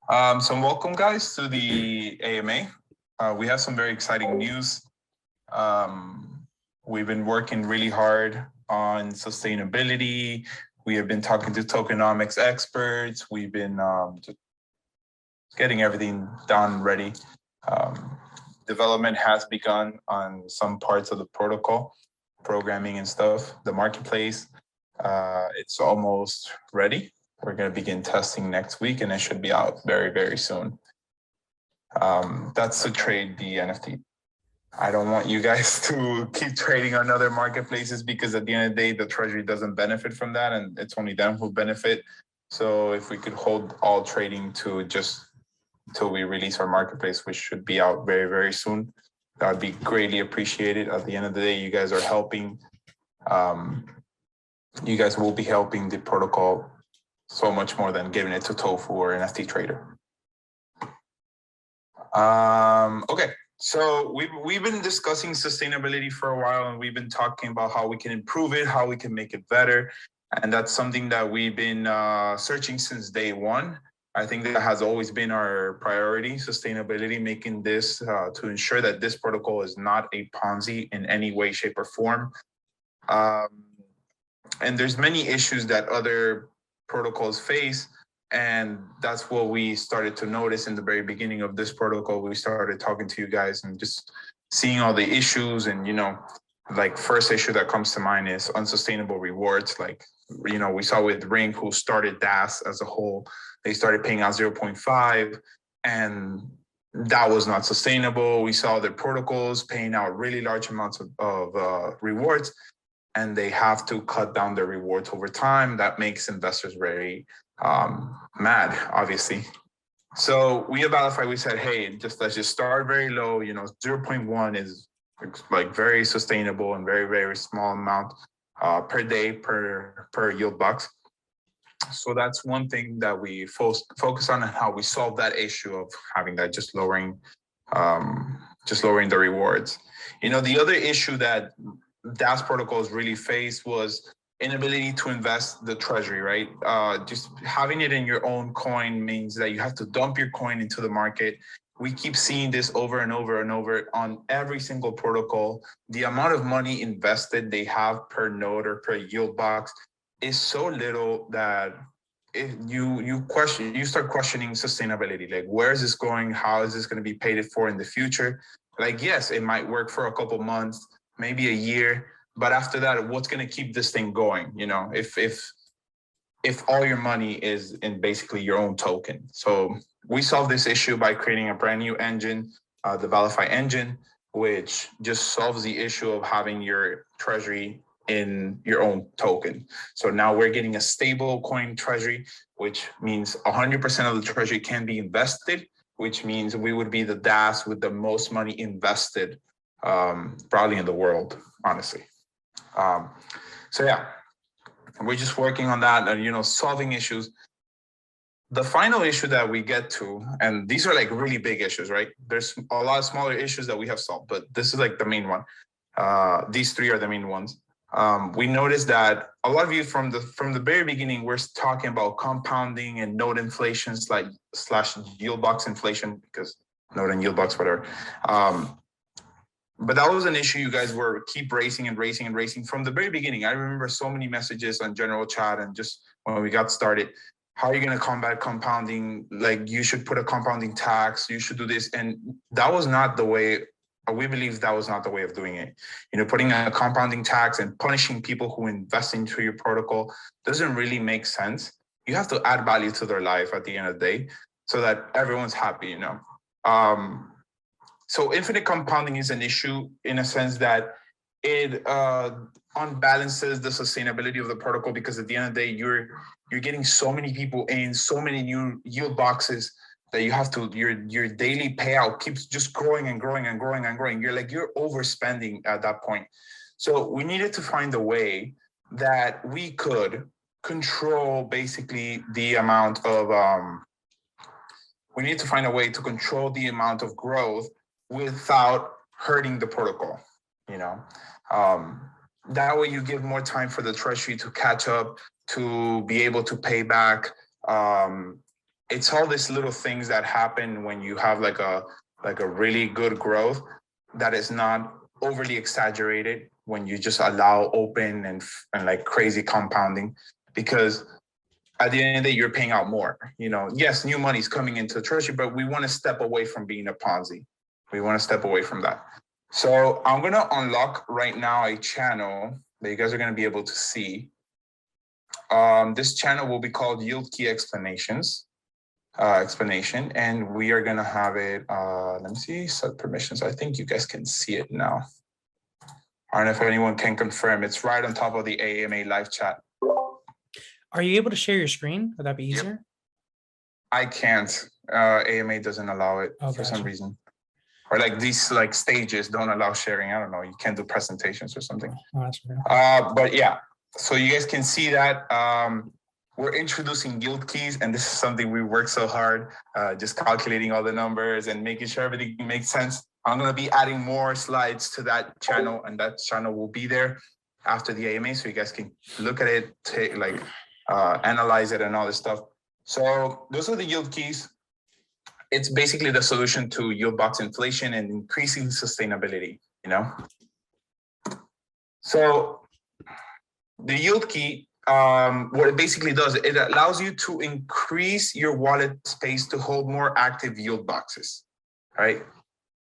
So welcome guys to the AMA. We have some very exciting news. We've been working really hard on sustainability. We have been talking to tokenomics experts. We've been just getting everything done, ready. Development has begun on some parts of the protocol, programming and stuff. The marketplace, it's almost ready. We're going to begin testing next week, and it should be out very, very soon. That's to trade the NFT. I don't want you guys to keep trading on other marketplaces because at the end of the day, the Treasury doesn't benefit from that, and it's only them who benefit. So if we could hold all trading to just until we release our marketplace, which should be out very, very soon, that would be greatly appreciated. At the end of the day, you guys are helping. You guys will be helping the protocol so much more than giving it to Tofu or NFT Trader. Okay, so we've been discussing sustainability for a while, and we've been talking about how we can improve it, how we can make it better, and that's something that we've been searching since day one. I think that has always been our priority, sustainability, making this to ensure that this protocol is not a Ponzi in any way, shape, or form. And there's many issues that other protocols face, and that's what we started to notice in the very beginning of this protocol. We started talking to you guys and just seeing all the issues, and like first issue that comes to mind is unsustainable rewards. Like we saw with Ring, who started DAS as a whole, they started paying out 0.5, and that was not sustainable. We saw the protocols paying out really large amounts of rewards, and they have to cut down their rewards over time. That makes investors very mad, obviously. So we at ValiFi, we said, hey, let's just start very low. 0.1 is like very sustainable and very, very small amount per day per yield box. So that's one thing that we focus on, and how we solve that issue of having that just lowering the rewards. The other issue that DAS protocols really faced was inability to invest the Treasury, right? Just having it in your own coin means that you have to dump your coin into the market. We keep seeing this over and over and over on every single protocol. The amount of money invested they have per node or per yield box is so little that if you start questioning sustainability. Like, where is this going? How is this going to be paid for in the future? Like, yes, it might work for a couple months, maybe a year, but after that, what's going to keep this thing going? If all your money is in basically your own token. So we solved this issue by creating a brand new engine, the ValiFi engine, which just solves the issue of having your Treasury in your own token. So now we're getting a stable coin Treasury, which means 100% of the Treasury can be invested, which means we would be the DAS with the most money invested probably in the world, honestly. So yeah, we're just working on that and, solving issues. The final issue that we get to, and these are like really big issues, right? There's a lot of smaller issues that we have solved, but this is like the main one. These three are the main ones. We noticed that a lot of you from the very beginning, we're talking about compounding and node inflation / yield box inflation, because node and yield box, whatever. But that was an issue you guys were keep raising from the very beginning. I remember so many messages on general chat and just when we got started. How are you going to combat compounding? Like, you should put a compounding tax. You should do this. And that was not the way. We believe that was not the way of doing it. Putting a compounding tax and punishing people who invest into your protocol doesn't really make sense. You have to add value to their life at the end of the day so that everyone's happy, So infinite compounding is an issue in a sense that it unbalances the sustainability of the protocol, because at the end of the day, you're getting so many people in, so many new yield boxes that you have to, your daily payout keeps just growing and growing and growing and growing. You're overspending at that point. So we needed to find a way that we could control basically the amount of, we need to find a way to control the amount of growth without hurting the protocol, that way you give more time for the Treasury to catch up, to be able to pay back it's all these little things that happen when you have like a really good growth that is not overly exaggerated when you just allow open and like crazy compounding, because at the end of the day, you're paying out more. You know, yes, new money's coming into the Treasury, but we want to step away from being a Ponzi. We want to step away from that. So I'm going to unlock right now a channel that you guys are going to be able to see. This channel will be called Yield Key Explanations. And we are going to have it, let me see, set permissions. I think you guys can see it now. I don't know if anyone can confirm. It's right on top of the AMA live chat. Are you able to share your screen? Would that be easier? Yep. I can't. AMA doesn't allow it for some reason. Or like these like stages don't allow sharing. I don't know. You can't do presentations or something. Oh, that's weird. But yeah, so you guys can see that we're introducing yield keys, and this is something we work so hard, just calculating all the numbers and making sure everything makes sense. I'm going to be adding more slides to that channel, and that channel will be there after the AMA, so you guys can look at it, take like analyze it and all this stuff. So those are the yield keys. It's basically the solution to yield box inflation and increasing sustainability, you know? So the yield key, what it basically does, it allows you to increase your wallet space to hold more active yield boxes, right?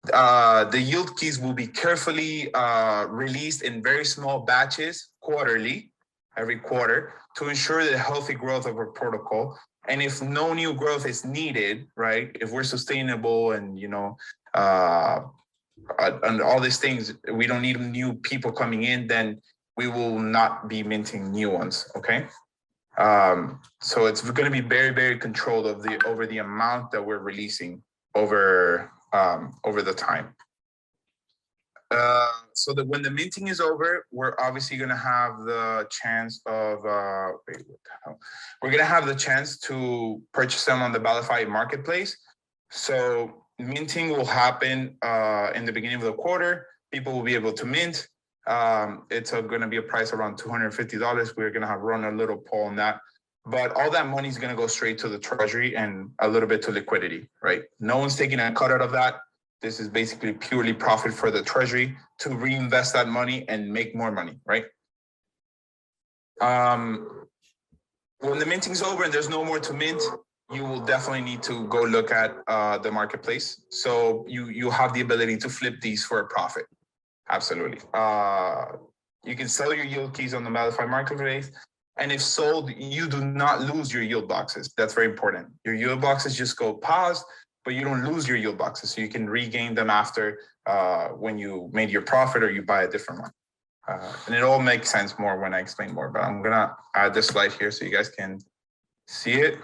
The yield keys will be carefully released in very small batches quarterly, every quarter, to ensure the healthy growth of our protocol. And if no new growth is needed, right? If we're sustainable and, you know, and all these things, we don't need new people coming in, then we will not be minting new ones, okay? So it's going to be very, very controlled over the amount that we're releasing over the time. So that when the minting is over, we're obviously going to have the chance of, we're going to have the chance to purchase them on the ValiFi marketplace. So minting will happen in the beginning of the quarter. People will be able to mint. It's going to be a price around $250. We're going to have run a little poll on that. But all that money is going to go straight to the Treasury and a little bit to liquidity, right? No one's taking a cut out of that. This is basically purely profit for the Treasury to reinvest that money and make more money, right? When the minting's over and there's no more to mint, you will definitely need to go look at the marketplace. So you have the ability to flip these for a profit. Absolutely. You can sell your yield keys on the ValiFi marketplace. And if sold, you do not lose your yield boxes. That's very important. Your yield boxes just go pause, but you don't lose your yield boxes. So you can regain them after when you made your profit or you buy a different one. And it all makes sense more when I explain more, but I'm gonna add this slide here so you guys can see it.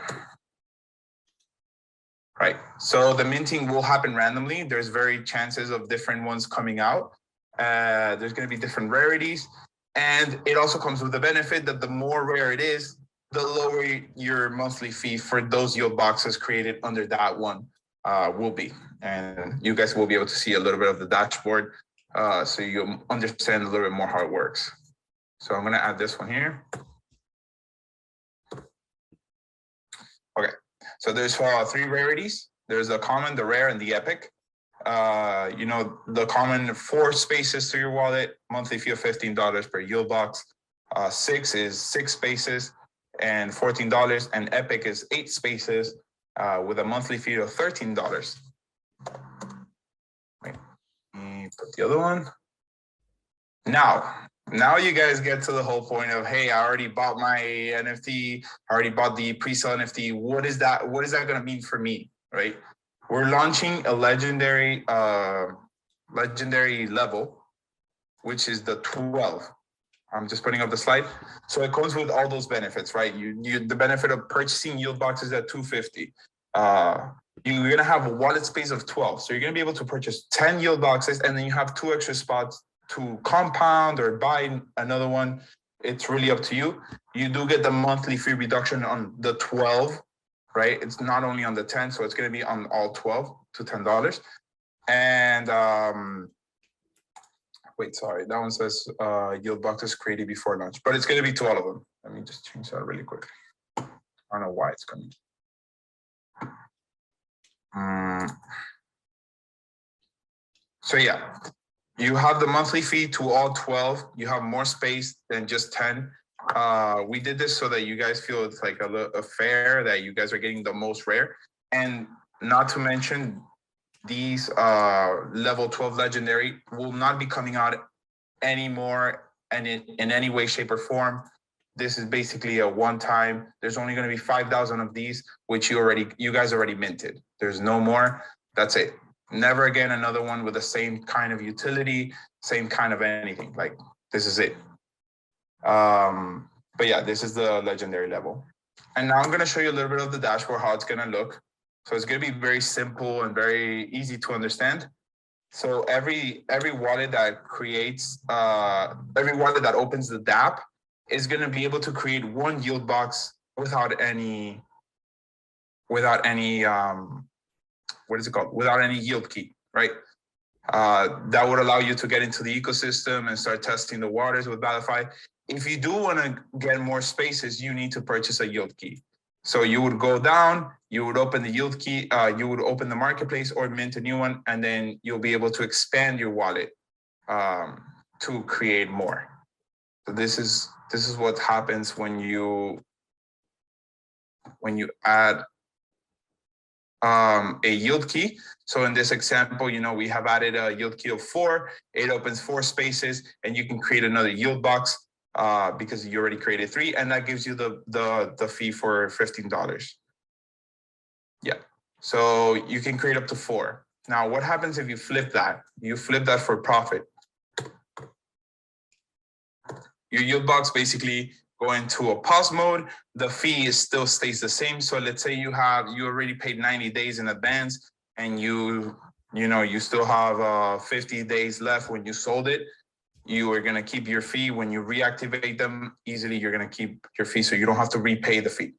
Right, so the minting will happen randomly. There's very chances of different ones coming out. There's gonna be different rarities. And it also comes with the benefit that the more rare it is, the lower your monthly fee for those yield boxes created under that one will be. And you guys will be able to see a little bit of the dashboard so you understand a little bit more how it works. So I'm going to add this one here. Okay, so there's 3 rarities. There's the common, the rare, and the epic. You know, the common 4 spaces to your wallet, monthly fee of $15 per yield box. 6 is 6 spaces and $14, and epic is 8 spaces with a monthly fee of $13. Wait, let me put the other one. Now you guys get to the whole point of, hey, I already bought my NFT, I already bought the pre-sale NFT. What is that going to mean for me, right? We're launching a legendary level, which is the 12. I'm just putting up the slide. So it comes with all those benefits, right? The benefit of purchasing yield boxes at $250. You're gonna have a wallet space of 12. So you're gonna be able to purchase 10 yield boxes, and then you have 2 extra spots to compound or buy another one. It's really up to you. You do get the monthly fee reduction on the 12. Right, it's not only on the 10, so it's going to be on all 12 to $10. And wait, sorry, that one says yield boxes created before launch, but it's going to be to all of them. Let me just change that really quickly. I don't know why it's coming. So yeah, you have the monthly fee to all 12. You have more space than just 10. We did this so that you guys feel it's like a fair, that you guys are getting the most rare. And not to mention, these level 12 legendary will not be coming out anymore and in any way, shape, or form. This is basically a one-time. There's only going to be 5,000 of these, which you guys already minted. There's no more. That's it. Never again another one with the same kind of utility, same kind of anything. Like, this is it. But yeah, this is the legendary level. And now I'm going to show you a little bit of the dashboard, how it's going to look. So it's going to be very simple and very easy to understand. So every wallet that creates, every wallet that opens the DApp is going to be able to create one yield box without any, what is it called? Without any yield key, right? That would allow you to get into the ecosystem and start testing the waters with ValiFi. If you do want to get more spaces, you need to purchase a yield key. So you would go down, you would open the yield key, you would open the marketplace or mint a new one, and then you'll be able to expand your wallet to create more. So this is what happens when you add a yield key. So in this example, we have added a yield key of 4. It opens 4 spaces, and you can create another yield box because you already created 3, and that gives you the fee for $15. Yeah, so you can create up to 4. Now, what happens if you flip that? You flip that for profit. Your yield box basically go into a pause mode. The fee still stays the same. So let's say you already paid 90 days in advance, and you still have 50 days left when you sold it. You are going to keep your fee. When you reactivate them easily, you're going to keep your fee, so you don't have to repay the fee.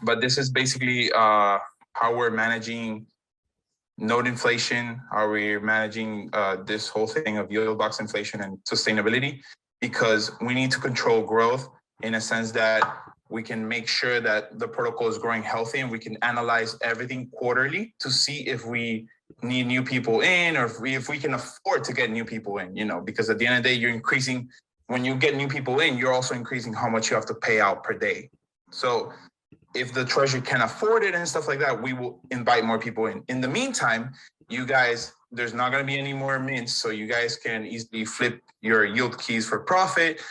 But this is basically how we're managing node inflation, how we're managing this whole thing of yield box inflation and sustainability, because we need to control growth in a sense that we can make sure that the protocol is growing healthy, and we can analyze everything quarterly to see if we need new people in, or if we can afford to get new people in, because at the end of the day, you're increasing, when you get new people in, you're also increasing how much you have to pay out per day. So if the Treasury can afford it and stuff like that, we will invite more people in. In the meantime, you guys, there's not going to be any more mints, so you guys can easily flip your yield keys for profit.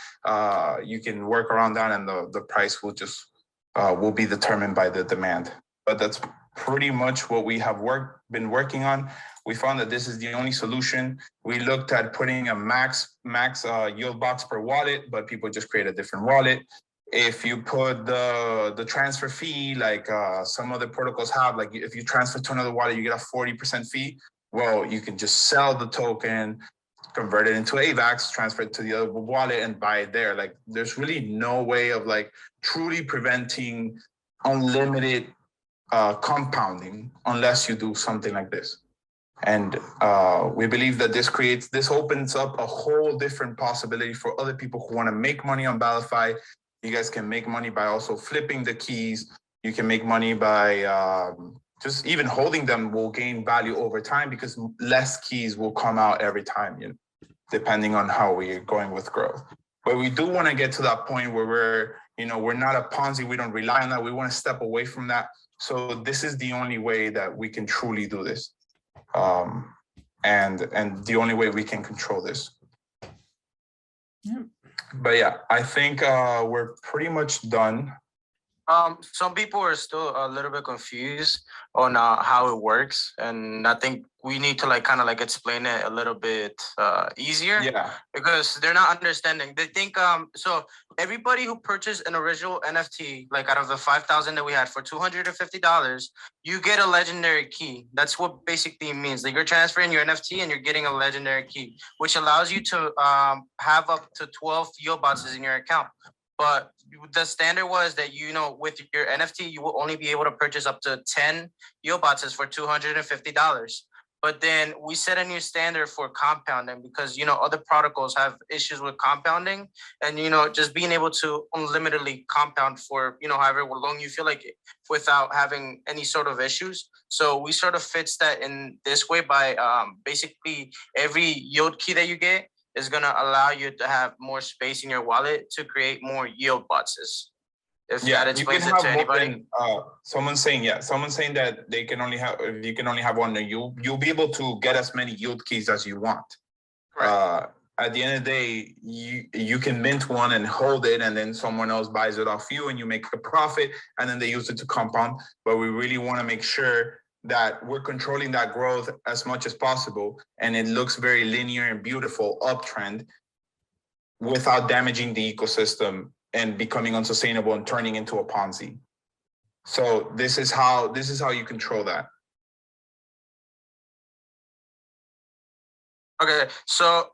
You can work around that, and the price will just will be determined by the demand. But that's pretty much what we have been working on. We found that this is the only solution. We looked at putting a max yield box per wallet, but people just create a different wallet. If you put the transfer fee, like some other protocols have, like if you transfer to another wallet, you get a 40% fee. Well, you can just sell the token, convert it into AVAX, transfer it to the other wallet, and buy it there. Like, there's really no way of like truly preventing unlimited compounding unless you do something like this. And we believe that this opens up a whole different possibility for other people who want to make money on ValiFi. You guys can make money by also flipping the keys. You can make money by just even holding them will gain value over time, because less keys will come out every time, depending on how we're going with growth. But we do want to get to that point where we're not a Ponzi. We don't rely on that. We want to step away from that. So this is the only way that we can truly do this. And the only way we can control this. Yeah. But yeah, I think we're pretty much done. Some people are still a little bit confused on how it works, and I think we need to kind of explain it a little bit easier. Yeah. Because they're not understanding. They think so everybody who purchased an original NFT, like out of the 5,000 that we had for $250, you get a legendary key. That's what basically means. Like, you're transferring your NFT and you're getting a legendary key, which allows you to have up to 12 yield boxes in your account. But the standard was that, with your NFT, you will only be able to purchase up to 10 yield boxes for $250. But then we set a new standard for compounding because, you know, other protocols have issues with compounding and, you know, just being able to unlimitedly compound for, you know, however long you feel like it without having any sort of issues. So we sort of fix that in this way by basically every yield key that you get is going to allow you to have more space in your wallet to create more yield boxes. If that explains it to anybody. Someone's saying that they can only have, if you can only have one, you'll be able to get as many yield keys as you want. Right. At the end of the day, you can mint one and hold it, and then someone else buys it off you, and you make a profit, and then they use it to compound. But we really want to make sure that we're controlling that growth as much as possible, and it looks very linear and beautiful uptrend without damaging the ecosystem and becoming unsustainable and turning into a Ponzi. So this is how you control that. Okay, so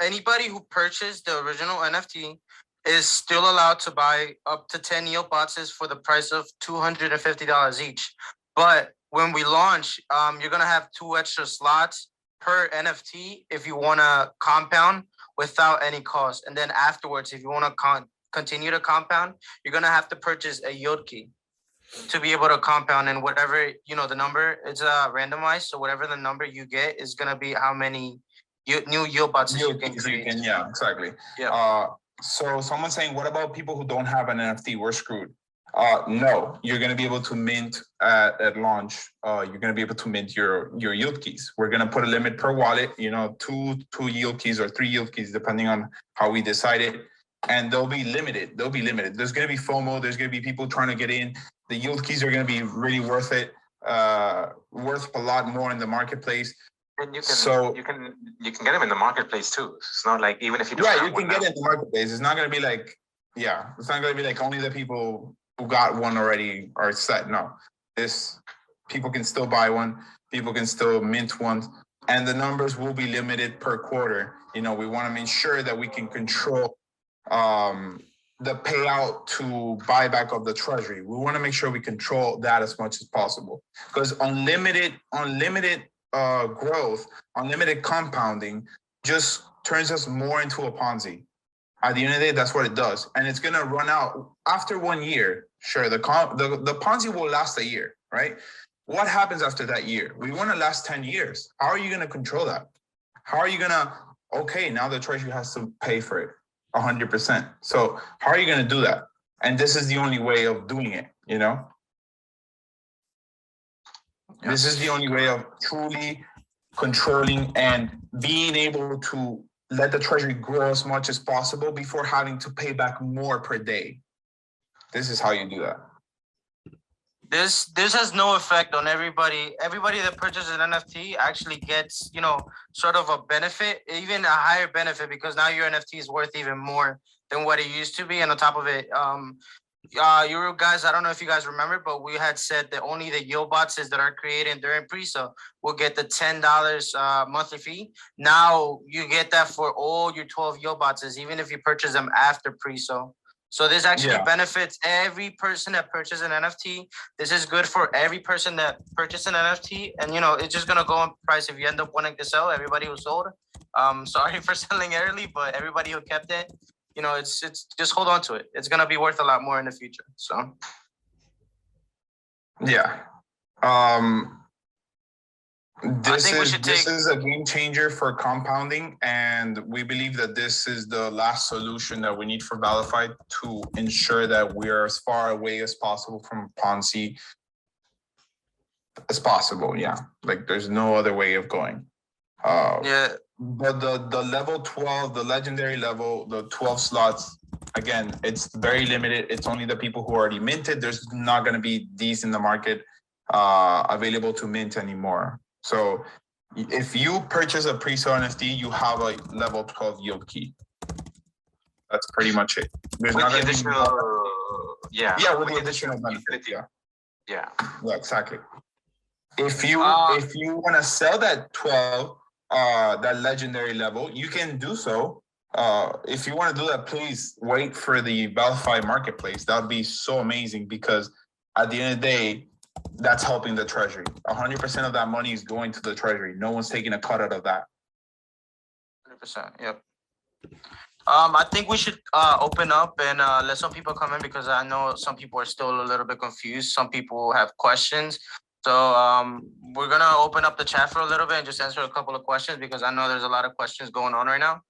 anybody who purchased the original NFT is still allowed to buy up to 10 yield boxes for the price of $250 each. But when we launch, you're gonna have 2 extra slots per NFT if you wanna compound without any cost. And then afterwards, if you wanna continue to compound, you're gonna have to purchase a yield key to be able to compound, and whatever, you know, the number is randomized. So whatever the number you get is gonna be how many new yield boxes you can create. Yeah, exactly. Yeah. So someone's saying, what about people who don't have an NFT? We're screwed. No, you're gonna be able to mint at launch. You're gonna be able to mint your yield keys. We're gonna put a limit per wallet. You know, two yield keys or 3 yield keys, depending on how we decide it. And they'll be limited. There's going to be FOMO. There's going to be people trying to get in. The yield keys are going to be really worth it, worth a lot more in the marketplace. And you can get them in the marketplace too. It's not like even if you don't have you can get it in the marketplace. It's not going to be like, it's not going to be like only the people who got one already are set. No, people can still buy one. People can still mint one. And the numbers will be limited per quarter. You know, we want to make sure that we can control the payout to buyback of the Treasury. We want to make sure we control that as much as possible, because unlimited growth, unlimited compounding just turns us more into a Ponzi. At the end of the day, that's what it does, and it's gonna run out after 1 year. Sure, the Ponzi will last a year, right? What happens after that year? We want to last 10 years. How are you gonna control that? How are you gonna? Okay, now the Treasury has to pay for it 100%. So how are you going to do that? And this is the only way of doing it, you know? This is the only way of truly controlling and being able to let the Treasury grow as much as possible before having to pay back more per day. This is how you do that. This has no effect on everybody. Everybody that purchases an NFT actually gets, you know, sort of a benefit, even a higher benefit, because now your NFT is worth even more than what it used to be. And on top of it, you guys, I don't know if you guys remember, but we had said that only the yield boxes that are created during pre-sale will get the $10 monthly fee. Now you get that for all your 12 yield boxes, even if you purchase them after pre-sale. So this actually benefits every person that purchases an NFT. This is good for every person that purchased an NFT. And, you know, it's just going to go in price if you end up wanting to sell. Everybody who sold, sorry for selling early, but everybody who kept it, you know, it's just hold on to it. It's going to be worth a lot more in the future. So. Yeah. This is a game changer for compounding, and we believe that this is the last solution that we need for ValiFi to ensure that we are as far away as possible from Ponzi as possible. Yeah, like there's no other way of going. But the level 12, the legendary level, the 12 slots, again, it's very limited. It's only the people who already minted. There's not going to be these in the market available to mint anymore. So if you purchase a pre-sale NFT, you have a level 12 yield key. That's pretty much it. There's not the additional, with the additional benefit. Yeah, exactly. If you want to sell that 12, that legendary level, you can do so. If you want to do that, please wait for the ValiFi marketplace. That would be so amazing, because at the end of the day, that's helping the treasury. 100% of that money is going to the treasury. No one's taking a cut out of that. 100%. Yep. I think we should open up and let some people come in because I know some people are still a little bit confused. Some people have questions. So we're gonna open up the chat for a little bit and just answer a couple of questions because I know there's a lot of questions going on right now.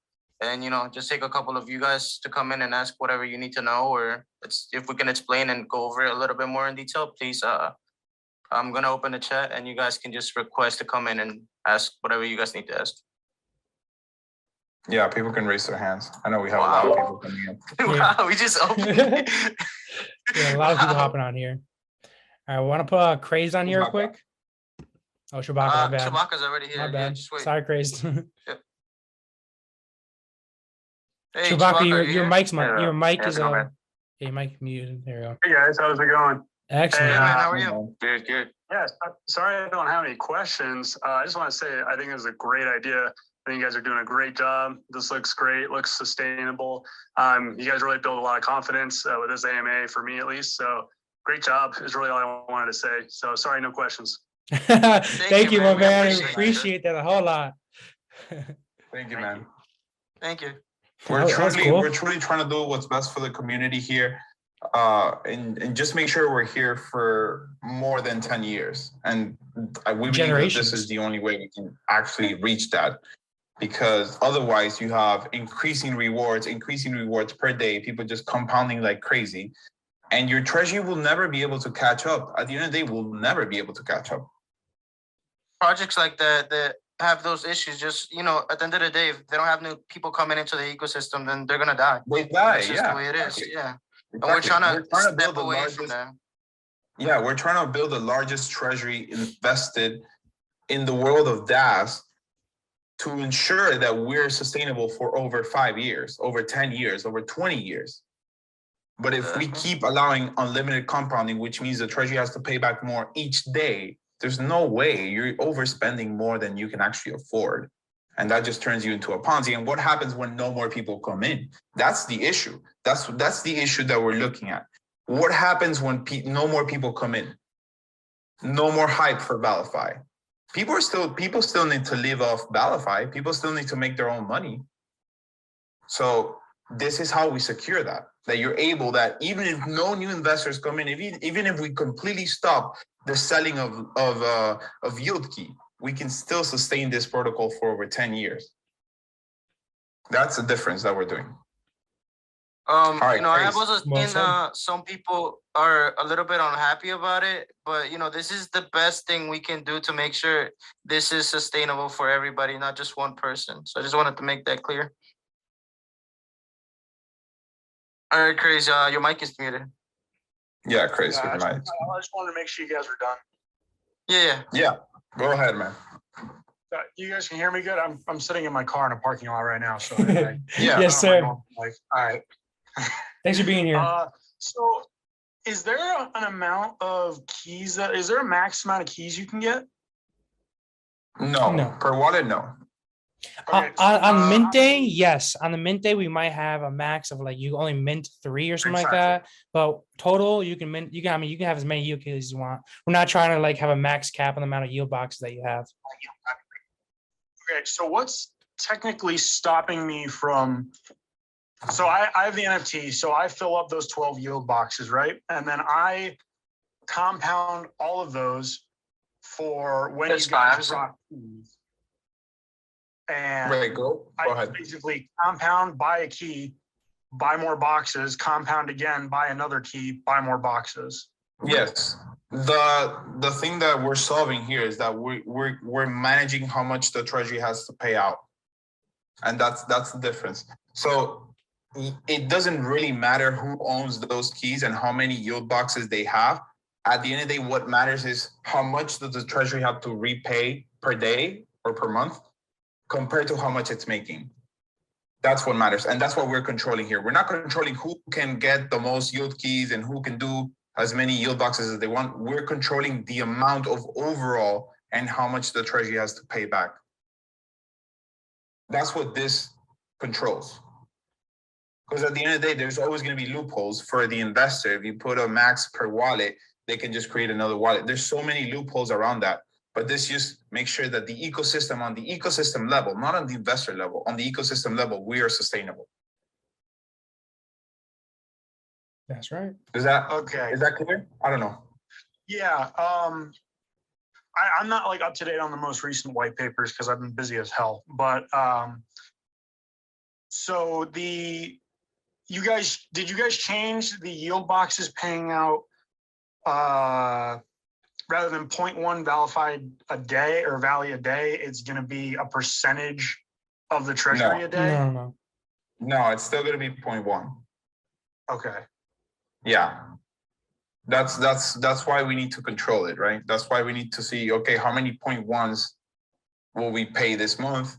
And just take a couple of you guys to come in and ask whatever you need to know, or if we can explain and go over it a little bit more in detail, please. I'm gonna open the chat and you guys can just request to come in and ask whatever you guys need to ask. Yeah, people can raise their hands. I know we have a lot of people coming in. Wow, we just opened. Yeah, a lot of people hopping on here. All right, want to put Craze on here real quick? Oh, Chewbacca, my bad. Chewbacca's already here. My bad. Yeah, just wait. Sorry, Craze. Hey, Chewbacca, your mic's your mic is yeah, your mic muted. There you go. Hey guys, how's it going? Excellent. Hey, man, how are you? Good, good. Yes, sorry I don't have any questions. I just want to say I think it's a great idea. I think you guys are doing a great job. This looks great, looks sustainable. You guys really build a lot of confidence with this AMA, for me at least. So great job is really all I wanted to say. So sorry, no questions. Thank you, my man. I appreciate appreciate that a whole lot. Thank you, man. Thank you. We're That's cool. truly trying to do what's best for the community here, and just make sure we're here for more than 10 years. And we believe that this is the only way we can actually reach that, because otherwise you have increasing rewards per day, people just compounding like crazy, and your treasury will never be able to catch up. At the end of the day, we'll never be able to catch up. Projects like that have those issues, just at the end of the day, if they don't have new people coming into the ecosystem, then they're gonna die. They die. That's just Yeah, the way it is. exactly. Yeah, Exactly. and we're trying to step build the away largest, from that. Yeah, we're trying to build the largest treasury invested in the world of DAS to ensure that we're sustainable for over 5 years, over 10 years, over 20 years. But if we keep allowing unlimited compounding, which means the treasury has to pay back more each day, there's no way. You're overspending more than you can actually afford. And that just turns you into a Ponzi. And what happens when no more people come in? That's the issue. That's the issue that we're looking at. What happens when no more people come in? No more hype for ValiFi. People still need to live off ValiFi. People still need to make their own money. So this is how we secure that you're able, that even if no new investors come in, even if we completely stop the selling of yield key, we can still sustain this protocol for over 10 years. That's the difference that we're doing. I have also seen some people are a little bit unhappy about it, but this is the best thing we can do to make sure this is sustainable for everybody, not just one person. So I just wanted to make that clear. All right, Craze, your mic is muted. Yeah, Craze, I your mic. just wanted to make sure you guys were done. Yeah. Go ahead, man. You guys can hear me good? I'm sitting in my car in a parking lot right now. So Yeah. Yes, sir. All right. Thanks for being here. So is there an amount of keys is there a max amount of keys you can get? No. Per wallet, no. Okay, on mint day, yes. On the mint day, we might have a max of you only mint 3 or something like that. But total, you can have as many yield keys as you want. We're not trying to have a max cap on the amount of yield boxes that you have. Okay, so what's technically stopping me from? So I have the NFT, so I fill up those 12 yield boxes, right? And then I compound all of those for when you guys drop keys. And go I ahead. basically compound, buy a key, buy more boxes, compound again, buy another key, buy more boxes. Yes. The thing that we're solving here is that we're managing how much the treasury has to pay out. And that's the difference. So it doesn't really matter who owns those keys and how many yield boxes they have. At the end of the day, what matters is how much does the treasury have to repay per day or per month compared to how much it's making. That's what matters. And that's what we're controlling here. We're not controlling who can get the most yield keys and who can do as many yield boxes as they want. We're controlling the amount of overall and how much the treasury has to pay back. That's what this controls. Because at the end of the day, there's always going to be loopholes for the investor. If you put a max per wallet, they can just create another wallet. There's so many loopholes around that. But this just makes sure that the ecosystem, on the ecosystem level, not on the investor level, on the ecosystem level, we are sustainable. That's right. Is that clear? I don't know. Yeah. I'm not like up to date on the most recent white papers because I've been busy as hell. But so did you guys change the yield boxes paying out rather than 0.1 ValiFi a day or Valley a day? It's going to be a percentage of the Treasury a day. No, it's still going to be 0.1. Okay. Yeah. That's why we need to control it, right? That's why we need to see, okay, how many 0.1s will we pay this month?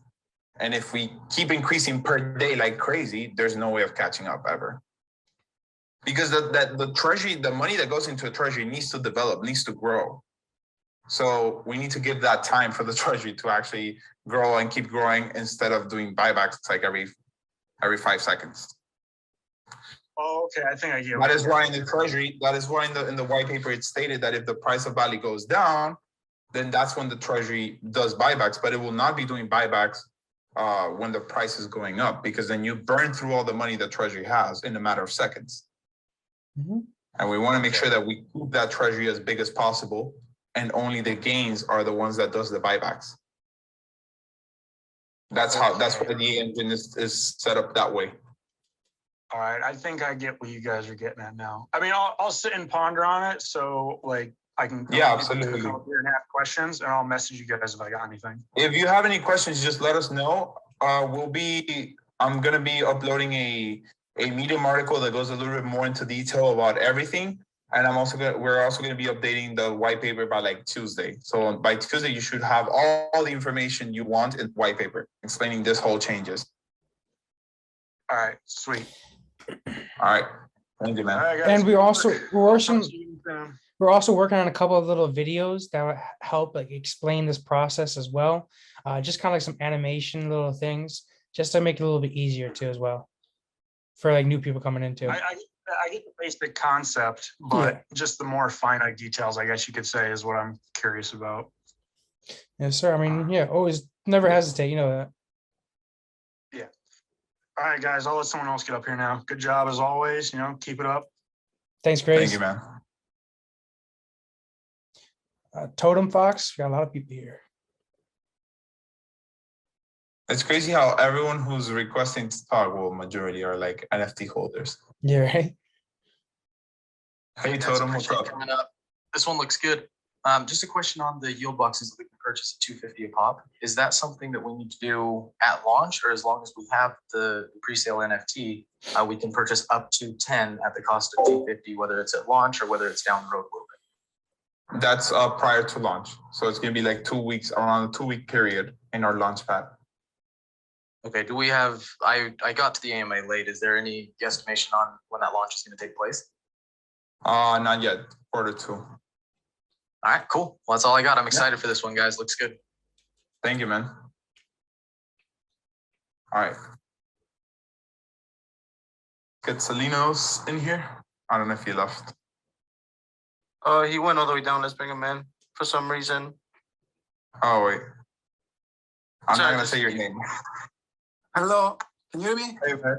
And if we keep increasing per day like crazy, there's no way of catching up ever. Because the treasury, the money that goes into a treasury needs to develop, needs to grow. So we need to give that time for the treasury to actually grow and keep growing instead of doing buybacks like every 5 seconds. Oh, okay. I think I get it. That is why in the treasury, that is why in the white paper, it stated that if the price of Valley goes down, then that's when the treasury does buybacks, but it will not be doing buybacks when the price is going up, because then you burn through all the money the treasury has in a matter of seconds. And we want to make sure that we keep that treasury as big as possible, and only the gains are the ones that does the buybacks. That's why the engine is set up that way. All right, I think I get what you guys are getting at now. I mean, I'll sit and ponder on it, so like I can absolutely come up here and have questions, and I'll message you guys if I got anything. If you have any questions, just let us know. I'm gonna be uploading a Medium article that goes a little bit more into detail about everything, and we're also gonna be updating the white paper by like Tuesday. So by Tuesday, you should have all the information you want in white paper explaining this whole changes. All right, sweet. All right, thank you, man. All right, guys. And we're also working on a couple of little videos that would help like explain this process as well. Just kind of like some animation little things, just to make it a little bit easier too as well, for like new people coming into. I get the basic concept, but just the more finite details, I guess you could say, is what I'm curious about. Yes, sir. I mean, yeah, always never hesitate. You know that. Yeah. All right, guys, I'll let someone else get up here now. Good job as always. Keep it up. Thanks, Grace. Thank you, man. Totem Fox, we got a lot of people here. It's crazy how everyone who's requesting to talk, well, majority are like NFT holders. Yeah, right. Hey, Totem, what's up? Coming up. This one looks good. Just a question on the yield boxes that we can purchase at $250 a pop. Is that something that we need to do at launch, or as long as we have the pre-sale NFT, we can purchase up to 10 at the cost of $250, whether it's at launch or whether it's down the road a little bit? That's prior to launch. So it's gonna be like 2 weeks, around a 2-week period in our launch pad. Okay, do we have, I got to the AMA late. Is there any guesstimation on when that launch is going to take place? Not yet, Q2. All right, cool. Well, that's all I got. I'm excited for this one, guys. Looks good. Thank you, man. All right. Get Salinos in here. I don't know if he left. He went all the way down. Let's bring him in for some reason. Oh, wait. I'm Sorry, not going to say your name. Hello, can you hear me? Hey, man.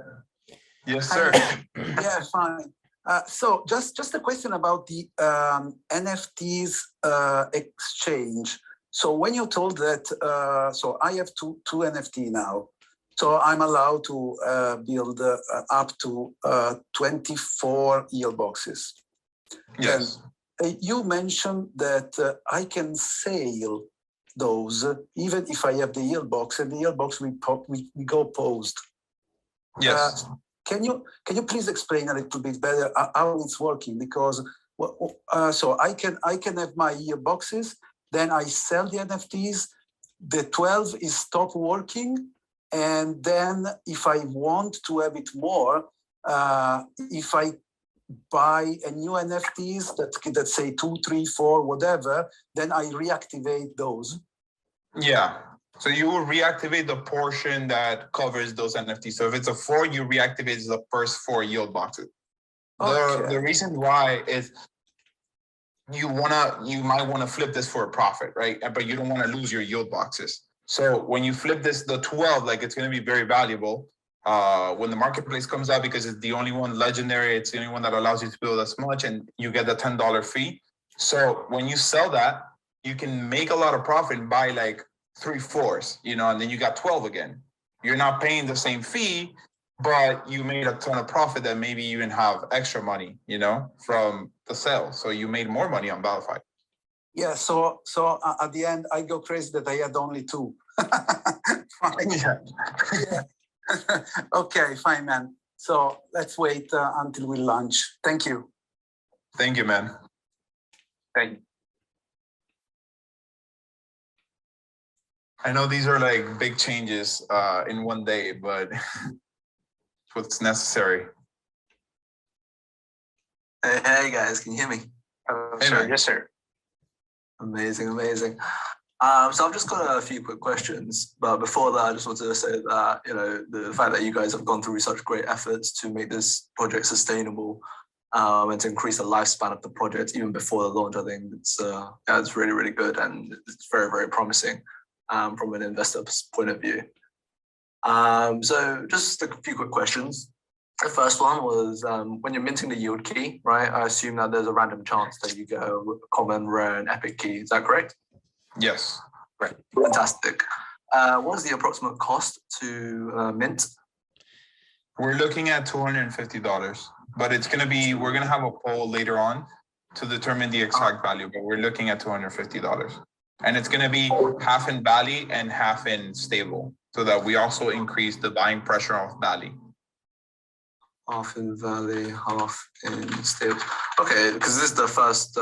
Yes, sir. Yeah, fine. So just a question about the NFTs exchange. So when you told that, so I have two NFT now, so I'm allowed to build up to 24 yield boxes. Yes. And you mentioned that I can sell those even if I have the yield box, and the yield box we go post. Yes. Can you please explain a little bit better how it's working? Because so I can have my yield boxes, then I sell the NFTs, the 12 is stop working, and then if I want to have it more, if I buy a new NFTs that say 2, 3, 4, whatever, then I reactivate those. Yeah. So you will reactivate the portion that covers those NFTs. So if it's a 4, you reactivate the first 4 yield boxes. Okay. The reason why is you might wanna flip this for a profit, right? But you don't wanna lose your yield boxes. So when you flip this, the 12, like it's gonna be very valuable when the marketplace comes out, because it's the only one legendary. It's the only one that allows you to build as much, and you get the $10 fee. So when you sell that, you can make a lot of profit and buy like 3/4, and then you got 12 again. You're not paying the same fee, but you made a ton of profit that maybe you even have extra money, from the sale. So you made more money on ValiFi. Yeah, so at the end, I go crazy that I had only 2. Fine. Yeah. Okay, fine, man. So let's wait until we launch. Thank you. Thank you, man. Thank you. I know these are like big changes in one day, but it's what's necessary. Hey guys, can you hear me? Hey, Sir, man. yes, sir. Amazing. So I've just got a few quick questions, but before that, I just wanted to say that, the fact that you guys have gone through such great efforts to make this project sustainable and to increase the lifespan of the project even before the launch, I think it's really, really good, and it's very, very promising from an investor's point of view. So just a few quick questions. The first one was when you're minting the yield key, right? I assume that there's a random chance that you get a common, rare, and epic key. Is that correct? Yes. Great, fantastic. What is the approximate cost to mint? We're looking at $250, but we're going to have a poll later on to determine the exact value, but we're looking at $250. And it's going to be half in Valley and half in stable, so that we also increase the buying pressure of Valley. Half in Valley, half in stable. Okay, because this is the first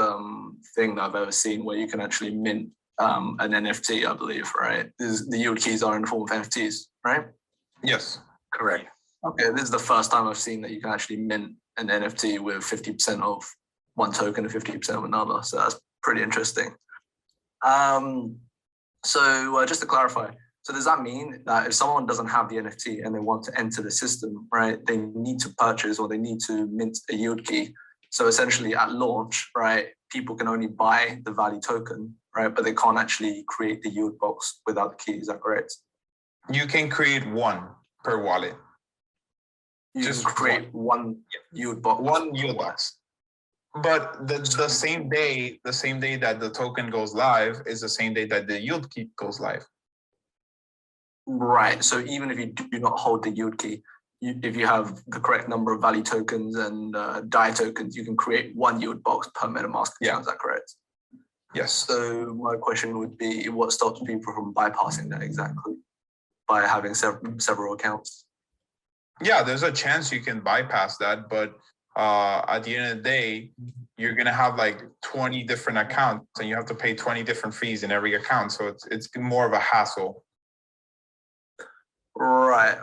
thing that I've ever seen where you can actually mint an NFT, I believe, right? The yield keys are in the form of NFTs, right? Yes. Correct. Okay, this is the first time I've seen that you can actually mint an NFT with 50% of one token and 50% of another. So that's pretty interesting. So just to clarify, so does that mean that if someone doesn't have the NFT and they want to enter the system, right, they need to purchase or they need to mint a yield key? So essentially at launch, right, people can only buy the Valley token, right, but they can't actually create the yield box without the key. Is that correct? You can create one per wallet. You Just can create one yield box. One yield box. But the same day that the token goes live is the same day that the yield key goes live. Right. So even if you do not hold the yield key, if you have the correct number of Valley tokens and DAI tokens, you can create one yield box per MetaMask account. Is that correct? Yes. So my question would be, what stops people from bypassing that exactly by having several accounts? Yeah, there's a chance you can bypass that, but at the end of the day, you're gonna have like 20 different accounts, and you have to pay 20 different fees in every account. So it's more of a hassle. Right.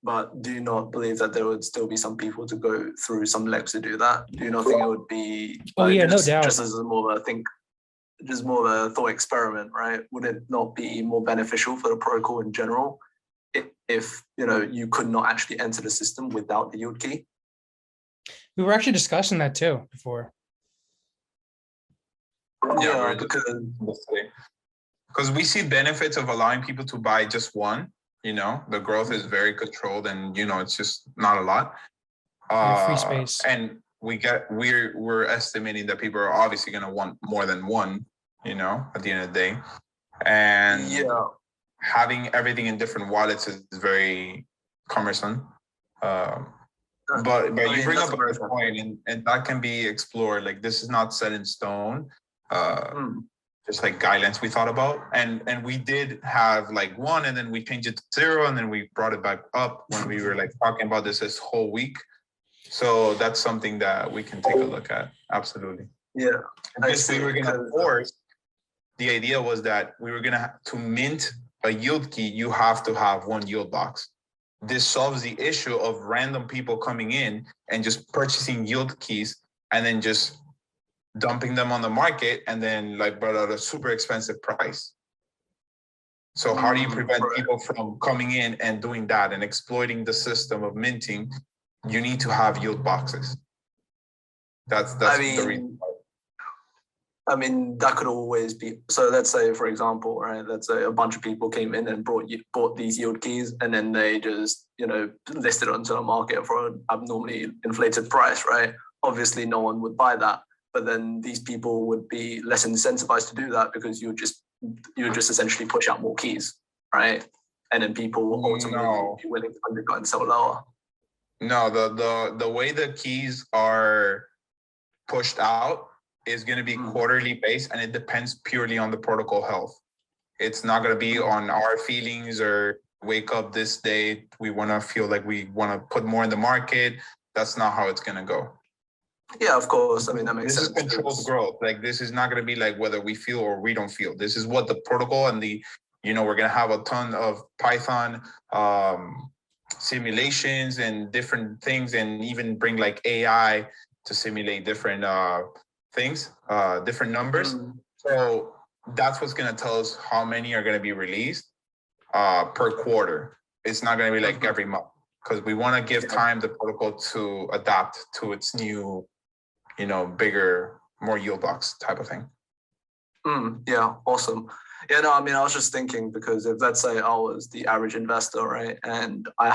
But do you not believe that there would still be some people to go through some legs to do that? Do you not think it would be? Oh yeah, no doubt. Just as more of a thought experiment, right? Would it not be more beneficial for the protocol in general if you could not actually enter the system without the yield key? We were actually discussing that too before. Yeah, because we see benefits of allowing people to buy just one. The growth is very controlled, and it's just not a lot. Free space. And we're estimating that people are obviously going to want more than one. At the end of the day, and having everything in different wallets is very cumbersome. But you bring up a good point, and that can be explored. Like, this is not set in stone. Just like guidelines we thought about, and we did have like one, and then we changed it to 0, and then we brought it back up when we were like talking about this whole week. So that's something that we can take a look at. Absolutely. Yeah. If we were gonna force, the idea was that we were gonna to mint a yield key, you have to have one yield box. This solves the issue of random people coming in and just purchasing yield keys and then just dumping them on the market, and then but at a super expensive price. So how do you prevent people from coming in and doing that and exploiting the system of minting? You need to have yield boxes. That's the reason. I mean, that could always be. So let's say, for example, right, let's say a bunch of people came in and bought these yield keys, and then they just, listed onto the market for an abnormally inflated price, right? Obviously, no one would buy that. But then these people would be less incentivized to do that because you would just essentially push out more keys, right? And then people will ultimately be willing to undercut and sell lower. No, the way the keys are pushed out is going to be quarterly based, and it depends purely on the protocol health. It's not going to be on our feelings or wake up this day, we want to feel like we want to put more in the market. That's not how it's going to go. Yeah, of course. I mean, that makes sense. This is controlled growth. Like, this is not going to be like whether we feel or we don't feel. This is what the protocol and we're going to have a ton of Python simulations and different things, and even bring like AI to simulate different things, different numbers. So that's what's going to tell us how many are going to be released per quarter. It's not going to be like every month, because we want to give time the protocol to adapt to its new, bigger, more yield box type of thing. Yeah, awesome. Yeah, no, I mean, I was just thinking, because if, let's say I was the average investor, right, and I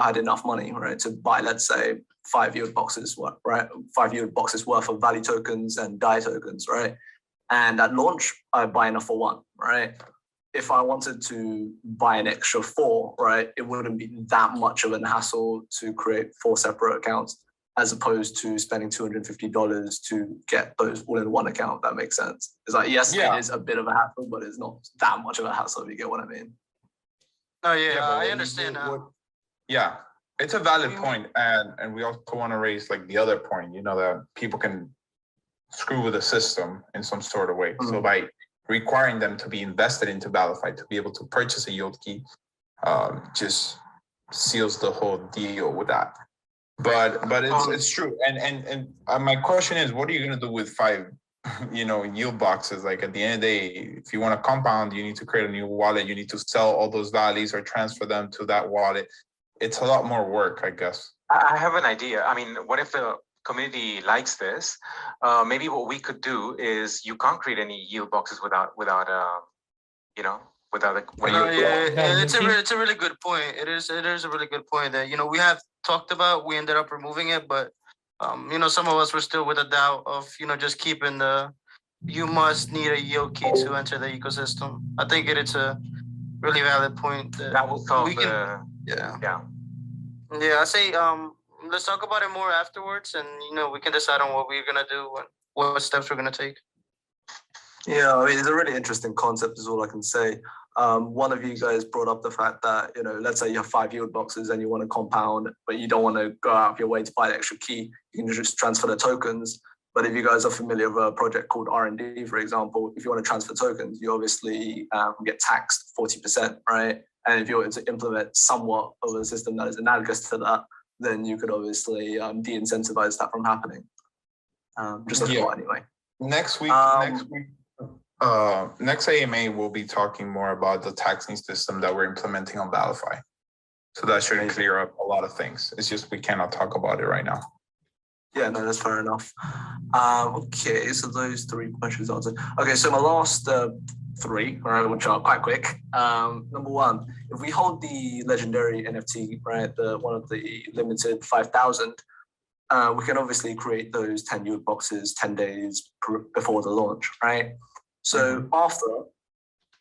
had enough money, right, to buy, let's say, 5 yield boxes, right, 5 yield boxes worth of value tokens and DAI tokens, right, and at launch I buy enough for 1, right. If I wanted to buy an extra 4, right, it wouldn't be that much of an hassle to create 4 separate accounts, as opposed to spending $250 to get those all in one account. That makes sense. It's like, yes, it is a bit of a hassle, but it's not that much of a hassle, if you get what I mean. Oh yeah, I understand now. Yeah, it's a valid point, and we also want to raise like the other point, that people can screw with the system in some sort of way. So by requiring them to be invested into ValiFi to be able to purchase a yield key, just seals the whole deal with that. But it's true. And my question is, what are you going to do with 5, yield boxes? Like, at the end of the day, if you want to compound, you need to create a new wallet. You need to sell all those values or transfer them to that wallet. It's a lot more work, I guess. I have an idea. I mean, what if the community likes this? Maybe what we could do is, you can't create any yield boxes without it's a really good point. It is a really good point that we have talked about. We ended up removing it, but some of us were still with a doubt of just keeping you must need a yield key to enter the ecosystem. I think it's a really valid point that will solve I say let's talk about it more afterwards, and we can decide on what we're gonna do and what steps we're gonna take. Yeah, I mean, it's a really interesting concept, is all I can say. One of you guys brought up the fact that, let's say you have 5 yield boxes and you want to compound, but you don't want to go out of your way to buy the extra key. You can just transfer the tokens. But if you guys are familiar with a project called R&D, for example, if you want to transfer tokens, you obviously get taxed 40%, right? And if you were to implement somewhat of a system that is analogous to that, then you could obviously de-incentivize that from happening. Just a thought anyway. Next AMA, we'll be talking more about the taxing system that we're implementing on ValiFi. So that should clear up a lot of things. It's just we cannot talk about it right now. Yeah, no, that's fair enough. Okay, so those 3 questions answered. Okay, so my last 3, right, which are quite quick. Number 1, if we hold the legendary NFT, right, one of the limited 5,000, we can obviously create those 10 yield boxes 10 days before the launch, right? So after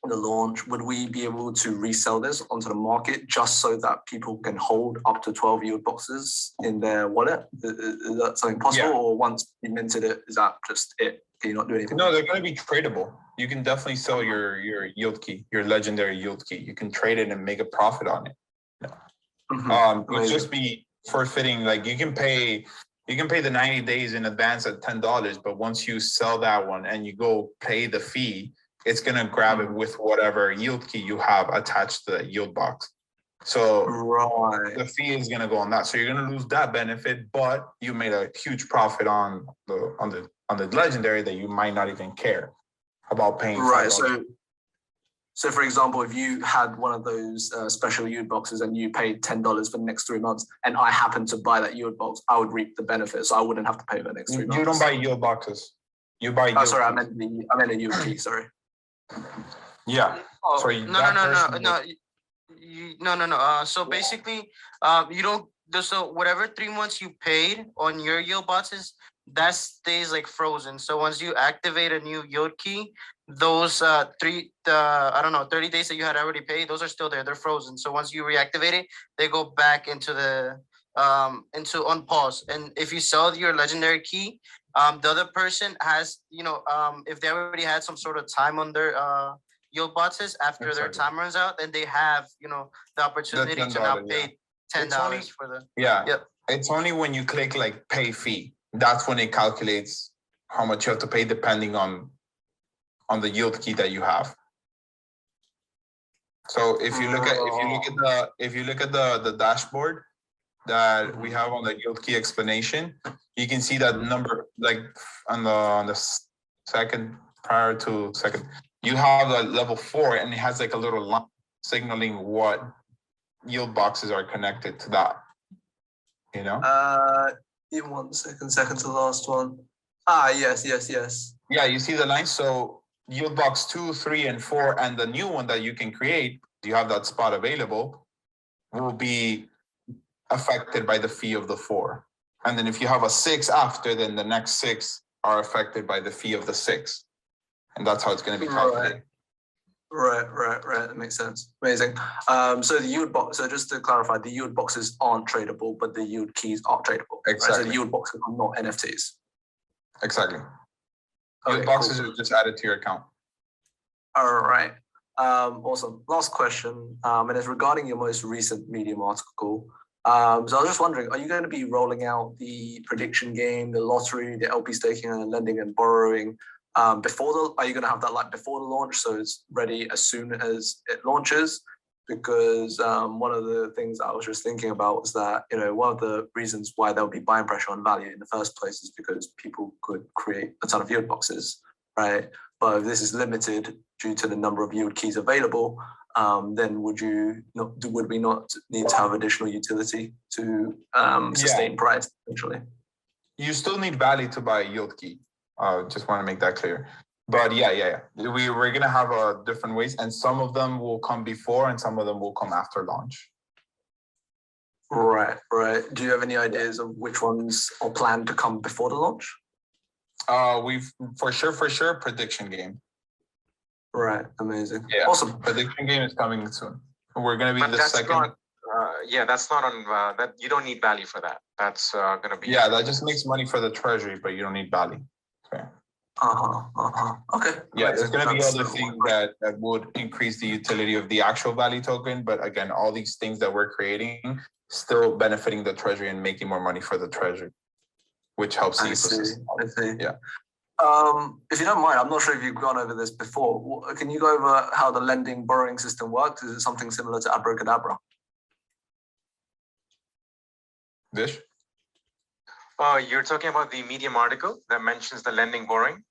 the launch, would we be able to resell this onto the market just so that people can hold up to 12 yield boxes in their wallet? Is that something possible? Yeah. Or once you minted it, is that just it? Can you not do anything? No, they're going to be tradable. You can definitely sell your yield key, your legendary yield key. You can trade it and make a profit on it. It'll just be forfeiting. Like, you can pay the 90 days in advance at $10, but once you sell that one and you go pay the fee, it's going to grab it with whatever yield key you have attached to that yield box. So the fee is going to go on that. So you're going to lose that benefit, but you made a huge profit on the legendary that you might not even care about paying. Right. So for example, if you had one of those special yield boxes and you paid $10 for the next 3 months, and I happened to buy that yield box, I would reap the benefit. So I wouldn't have to pay for the next 3 months. You don't buy yield boxes. You buy. Oh, sorry, I yield meant the yield key. Sorry. Yeah. Oh, Sorry, no, that no, no, no, person no. No. So basically, you don't. So whatever 3 months you paid on your yield boxes, that stays like frozen. So once you activate a new yield key, those I don't know, 30 days that you had already paid, those are still there. They're frozen. So once you reactivate it, they go back into the into on pause. And if you sell your legendary key, the other person has, if they already had some sort of time on their yield boxes after their Exactly. time runs out, then they have, the opportunity to now $10, pay It's only- $10 for the. Yeah. Yep. It's only when you click like pay fee, that's when it calculates how much you have to pay depending on the yield key that you have. So if you look at the dashboard that we have on the yield key explanation, you can see that number like on the second prior to second, you have a level 4 and it has like a little line signaling what yield boxes are connected to that. You know? In 1 second, second to the last one. Ah, yes. Yeah, you see the line. So yield box 2, 3, and 4, and the new one that you can create, you have that spot available, will be affected by the fee of the 4. And then if you have a 6 after, then the next 6 are affected by the fee of the 6. And that's how it's going to be calculated. Right. That makes sense. Amazing. So the yield box. So just to clarify, the yield boxes aren't tradable, but the yield keys are tradable. Exactly. Right? So the yield boxes are not NFTs. Exactly. Okay, Yield boxes cool. are just added to your account. All right. Awesome. Last question, and it's regarding your most recent Medium article. So I was just wondering, are you going to be rolling out the prediction game, the lottery, the LP staking, and lending and borrowing are you going to have that like before the launch, so it's ready as soon as it launches? Because one of the things I was just thinking about was that, one of the reasons why there'll be buying pressure on value in the first place is because people could create a ton of yield boxes, right? But if this is limited due to the number of yield keys available, then would we not need to have additional utility to sustain price essentially? You still need value to buy a yield key. Just want to make that clear. But yeah. We're going to have different ways, and some of them will come before and some of them will come after launch. Right. Do you have any ideas of which ones are planned to come before the launch? We've for sure prediction game. Right. Amazing. Yeah. Awesome. Prediction game is coming soon. We're going to be the second. That's not on that. You don't need value for that. That's going to be. Yeah, that just makes money for the treasury, but you don't need value. Okay. Okay. Yeah, there's going to be other things that would increase the utility of the actual value token. But again, all these things that we're creating still benefiting the treasury and making more money for the treasury, which helps the ecosystem. I see. Yeah. If you don't mind, I'm not sure if you've gone over this before. Can you go over how the lending borrowing system works? Is it something similar to Abracadabra? Vish? You're talking about the Medium article that mentions the lending borrowing?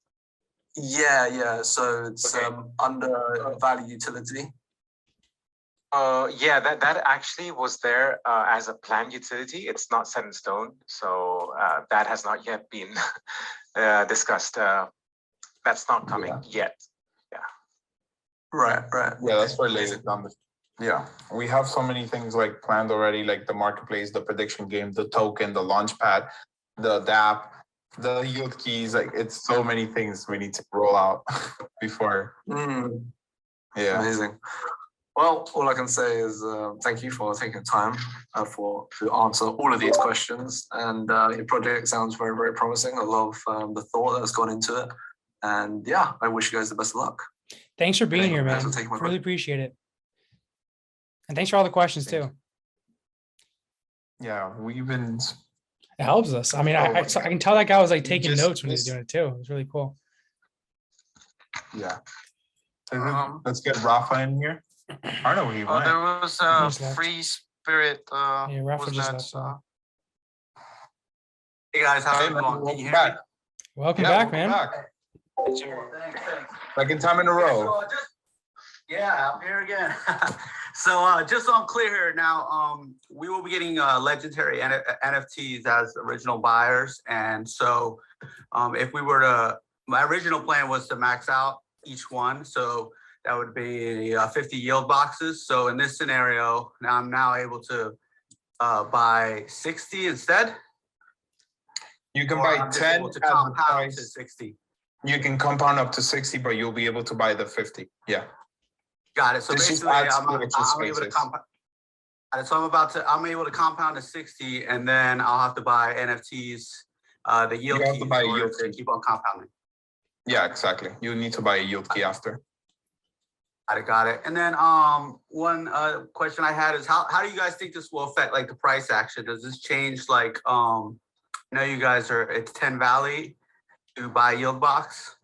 Yeah. So it's Okay. Under value utility. That actually was there as a planned utility. It's not set in stone, so that has not yet been discussed. That's not coming yet. Right. Yeah, that's for later on. Yeah, we have so many things like planned already, like the marketplace, the prediction game, the token, the launch pad, the DApp, the yield keys. Like it's so many things we need to roll out before. Yeah. Amazing. Well, all I can say is thank you for taking time to answer all of these questions. And your project sounds very, very promising. I love the thought that's gone into it. And yeah, I wish you guys the best of luck. Thanks for being here, man. for taking my Really appreciate it. And thanks for all the questions too. Yeah, we've been. It helps us. I mean, I can tell that guy was like taking notes when he's doing it too. It was really cool. Yeah. Let's get Rafa in here. I don't know where he went. There was Free Spirit. Yeah, Rafa was just next, left. Hey guys, how are you man, doing? Can welcome you hear back. me? Welcome Yeah, back, welcome man. back. Second time in a row. Yeah, I'm here again. So just so I'm clear here now, we will be getting legendary NFTs as original buyers. And so if we were to my original plan was to max out each one. So that would be 50 yield boxes. So in this scenario, now I'm now able to buy 60 instead. You can Or buy I'm just 10 able at to the compound to price. 60. You can compound up to 60, but you'll be able to buy the 50. Yeah. Got it. So This just basically, adds I'm to able extra to spaces. compound. So I'm able to compound to 60, and then I'll have to buy NFTs, the yield You have to keys buy a in order yield to key. keep on compounding. Yeah, exactly. You need to buy a yield key after. Got it. And then one question I had is how do you guys think this will affect like the price action? Does this change like I know you guys it's 10 Valley to buy yield box.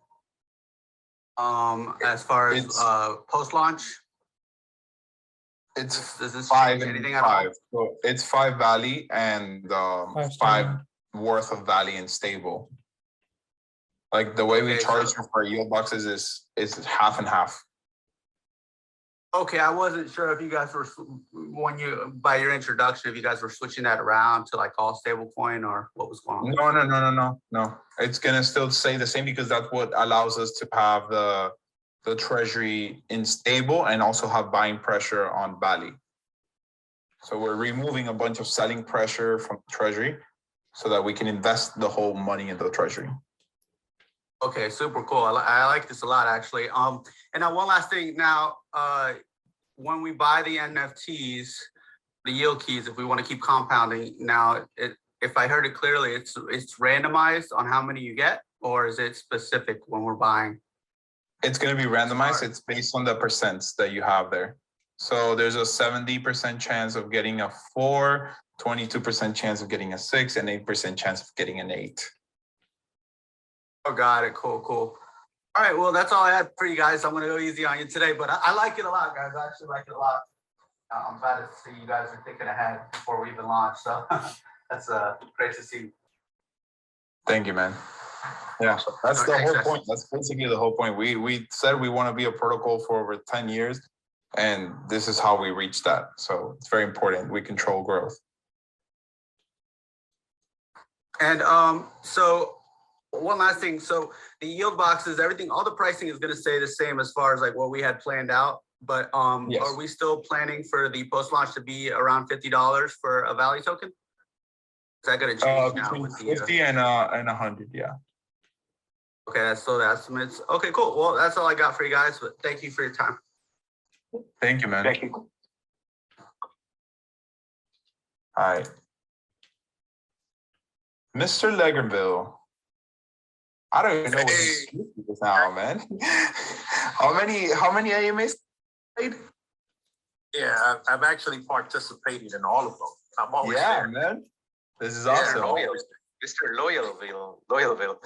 As far as post launch? It's Does this 5 change and anything at all? 5. So it's 5 Valley and 5 stable. worth of Valley and stable. Like the way we Okay, charge so- for yield boxes is half and half. Okay, I wasn't sure if you guys were by your introduction, if you guys were switching that around to like all stable coin or what was going on. No. It's gonna still stay the same because that's what allows us to have the treasury in stable and also have buying pressure on Valley. So we're removing a bunch of selling pressure from treasury so that we can invest the whole money in the treasury. Okay, super cool. I like this a lot, actually. And now one last thing. Now, when we buy the NFTs, the yield keys, if we want to keep compounding, now, if I heard it clearly, it's randomized on how many you get, or is it specific when we're buying? It's going to be randomized. It's based on the percents that you have there. So there's a 70% chance of getting a 4, 22% chance of getting a 6, and 8% chance of getting an 8. Oh, got it. Cool. All right. Well, that's all I had for you guys. I'm going to go easy on you today, but I like it a lot, guys. I actually like it a lot. I'm glad to see you guys are thinking ahead before we even launch. So that's great to see. Thank you, man. Yeah, that's the Thanks, whole guys. point. That's basically the whole point. We said we want to be a protocol for over 10 years, and this is how we reach that. So it's very important. We control growth. And so one last thing. So the yield boxes, everything, all the pricing is going to stay the same as far as like what we had planned out. But Yes. Are we still planning for the post launch to be around $50 for a Valley token? Is that going to change now Between with the 50 and 100, yeah. Okay, that's still the estimates. Okay, cool. Well, that's all I got for you guys. But thank you for your time. Thank you, man. Thank you. Hi. Mr. Legerville. I don't even know what his excuse is now, man. How many AMAs played? Yeah, I've actually participated in all of them. I'm always there. Man. This is Yeah, awesome. Mr. Loyalville.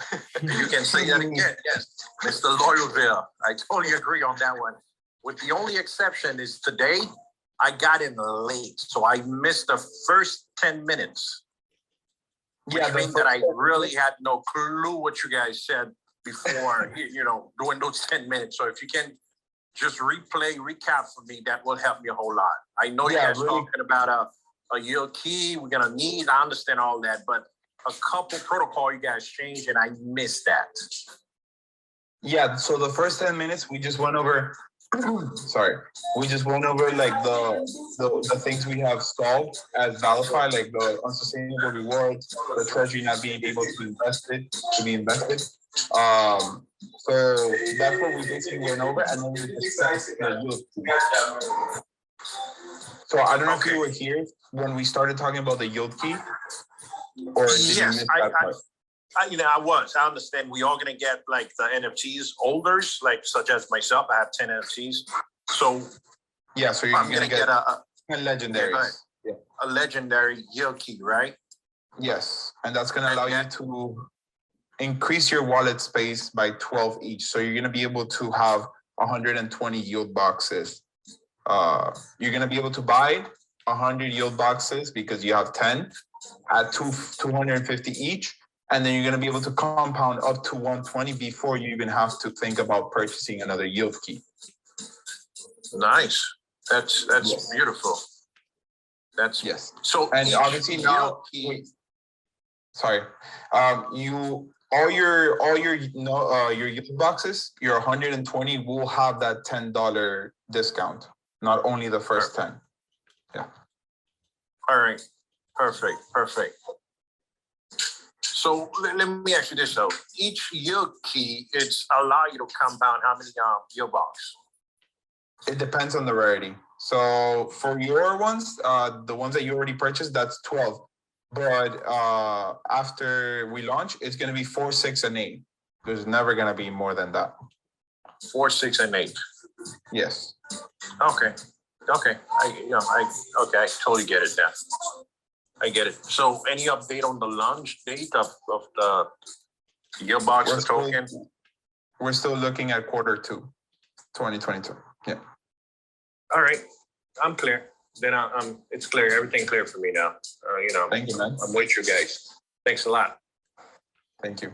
You can say that again, yes. Mr. Loyalville, I totally agree on that one. With the only exception is today, I got in late, so I missed the first 10 minutes. Which means that I really had no clue what you guys said before, during those 10 minutes. So if you can just recap for me, that will help me a whole lot. I know you guys talking about a yield key we're gonna need. I understand all that, but a couple protocol you guys changed and I missed that. Yeah, so the first 10 minutes we just went over we just went over like the things we have solved as ValiFi, like the unsustainable rewards, the treasury not being able to be invested. So that's what we basically went over, and then we discussed the yield key. So I don't know if you were here when we started talking about the yield key, or did you miss that part? I was. I understand we are gonna get like the NFTs holders, like such as myself. I have 10 NFTs. So yeah, so you're gonna get a legendaries. Yeah. A legendary yield key, right? Yes, and that's gonna allow you to increase your wallet space by 12 each. So you're gonna be able to have 120 yield boxes. You're gonna be able to buy 100 yield boxes because you have 10 at 250 each. And then you're going to be able to compound up to 120 before you even have to think about purchasing another yield key. Nice. That's beautiful. That's yes. So and obviously now, sorry, all your your yield boxes, your 120 will have that $10 discount, not only the first 10. Yeah. All right, perfect. So let me ask you this though. Each yield key, it's allow you to compound how many yield box? It depends on the rarity. So for your ones, the ones that you already purchased, that's 12. But after we launch, it's going to be 4, 6, and 8. There's never going to be more than that. 4, 6, and 8. Yes. Okay. I totally get it now. I get it. So any update on the launch date of the yield box, the token? We're still looking at Q2, 2022. Yeah. All right, I'm clear. Then it's clear. Everything clear for me now. Thank you, man. I'm with you guys. Thanks a lot. Thank you.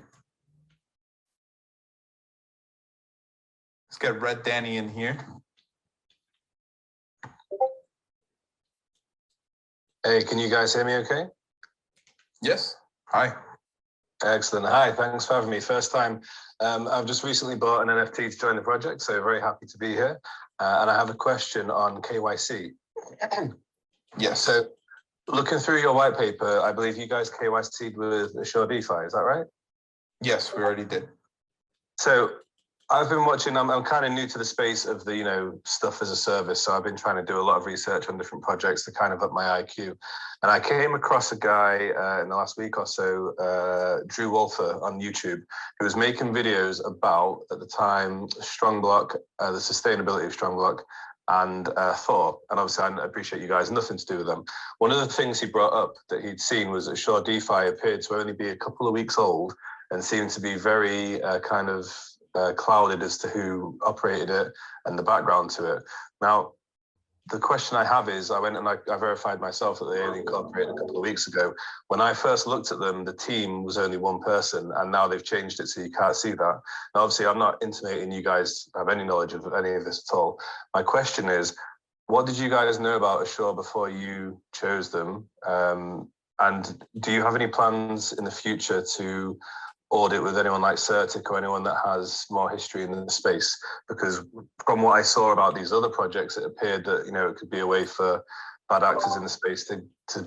Let's get Red Danny in here. Hey, can you guys hear me okay? Yes. Hi. Excellent. Hi, thanks for having me. First time. I've just recently bought an NFT to join the project, so very happy to be here. And I have a question on KYC. Yes. So looking through your white paper, I believe you guys KYC'd with Assure DeFi, is that right? Yes, we already did. So I've been watching, I'm kind of new to the space of the, stuff as a service. So I've been trying to do a lot of research on different projects to kind of up my IQ. And I came across a guy in the last week or so, Drew Wolfer on YouTube, who was making videos about, at the time, Strongblock, the sustainability of Strongblock, and Thor. And obviously I appreciate you guys, nothing to do with them. One of the things he brought up that he'd seen was that Assure DeFi appeared to only be a couple of weeks old and seemed to be very clouded as to who operated it and the background to it. Now, the question I have is, I went and I verified myself that they only incorporated a couple of weeks ago. When I first looked at them, the team was only one person, and now they've changed it so you can't see that. Now, obviously, I'm not intimating you guys have any knowledge of any of this at all. My question is, what did you guys know about Assure before you chose them? And do you have any plans in the future to audit with anyone like Certic or anyone that has more history in the space? Because from what I saw about these other projects, it appeared that it could be a way for bad actors in the space to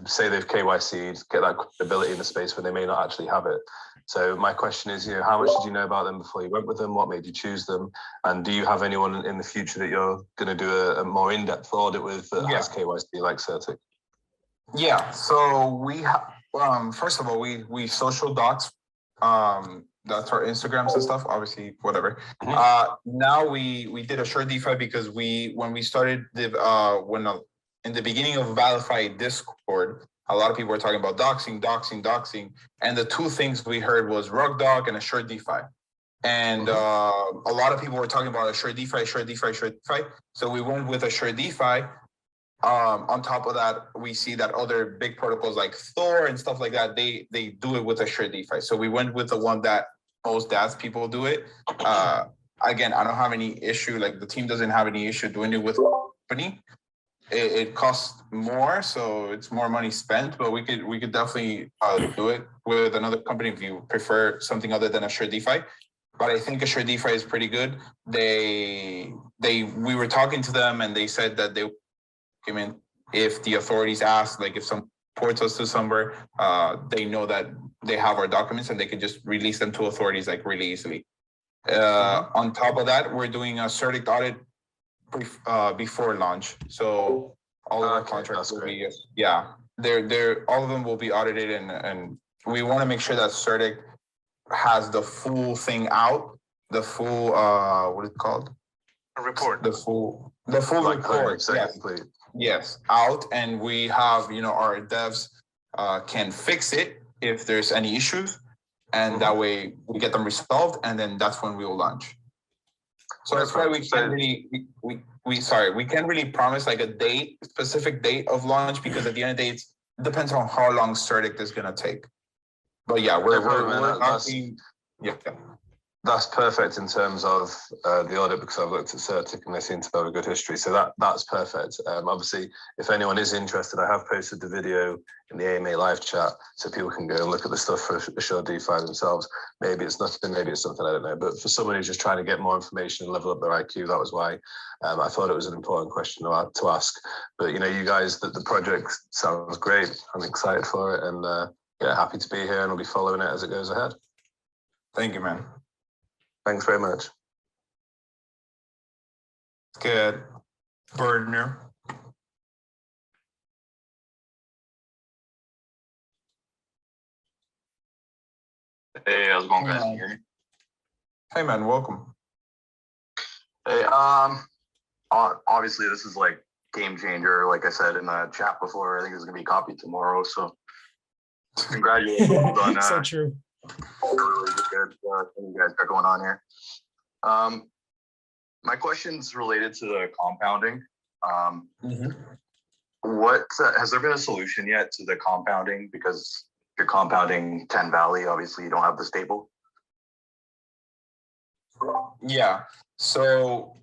say they've KYC'd, get that credibility in the space when they may not actually have it. So my question is, how much did you know about them before you went with them? What made you choose them? And do you have anyone in the future that you're going to do a more in-depth audit with that has KYC like Certic? Yeah. So we have, first of all, we social docs. That's our Instagrams and stuff, obviously, whatever. Now we did Assure DeFi because when we started in the beginning of ValiFi Discord, a lot of people were talking about doxing, and the two things we heard was RugDoc and Assure DeFi. And a lot of people were talking about Assure DeFi. So we went with Assure DeFi. On top of that, we see that other big protocols like Thor and stuff like that, they do it with Assure DeFi. So we went with the one that most DAS people do it. Again, I don't have any issue, like the team doesn't have any issue doing it with a company. It costs more, so it's more money spent, but we could definitely do it with another company if you prefer something other than Assure DeFi. But I think Assure DeFi is pretty good. We were talking to them and they said that they if the authorities ask, like if someone reports us to somewhere, they know that they have our documents and they can just release them to authorities like really easily. On top of that, we're doing a Certic audit before launch. So all of our contracts will be, they're all of them will be audited, and we want to make sure that Certic has the full thing out, the full what is it called? A report. The full report. Yes, out, and we have our devs can fix it if there's any issues, and that way we get them resolved, and then that's when we will launch. So that's why we can't really we can't really promise like a specific date of launch, because at the end of the day it depends on how long Certic is gonna take. But yeah, we're that's perfect in terms of the audit, because I've looked at Certic and they seem to have a good history. So that's perfect. Obviously, if anyone is interested, I have posted the video in the AMA live chat so people can go and look at the stuff for Assure DeFi themselves. Maybe it's nothing, maybe it's something, I don't know. But for someone who's just trying to get more information and level up their IQ, that was why I thought it was an important question to ask. But, you guys, the project sounds great. I'm excited for it and yeah, happy to be here, and I'll be following it as it goes ahead. Thank you, man. Thanks very much. Good. Burner. Hey, how's it going, guys? Can you hear me? Hey, man, welcome. Hey, obviously this is like game changer. Like I said in the chat before, I think it's gonna be copied tomorrow. So congratulations on So true. really good thing you guys got going on here. My question's related to the compounding. What has there been a solution yet to the compounding? Because if you're compounding 10 Valley, obviously you don't have the stable. Yeah. So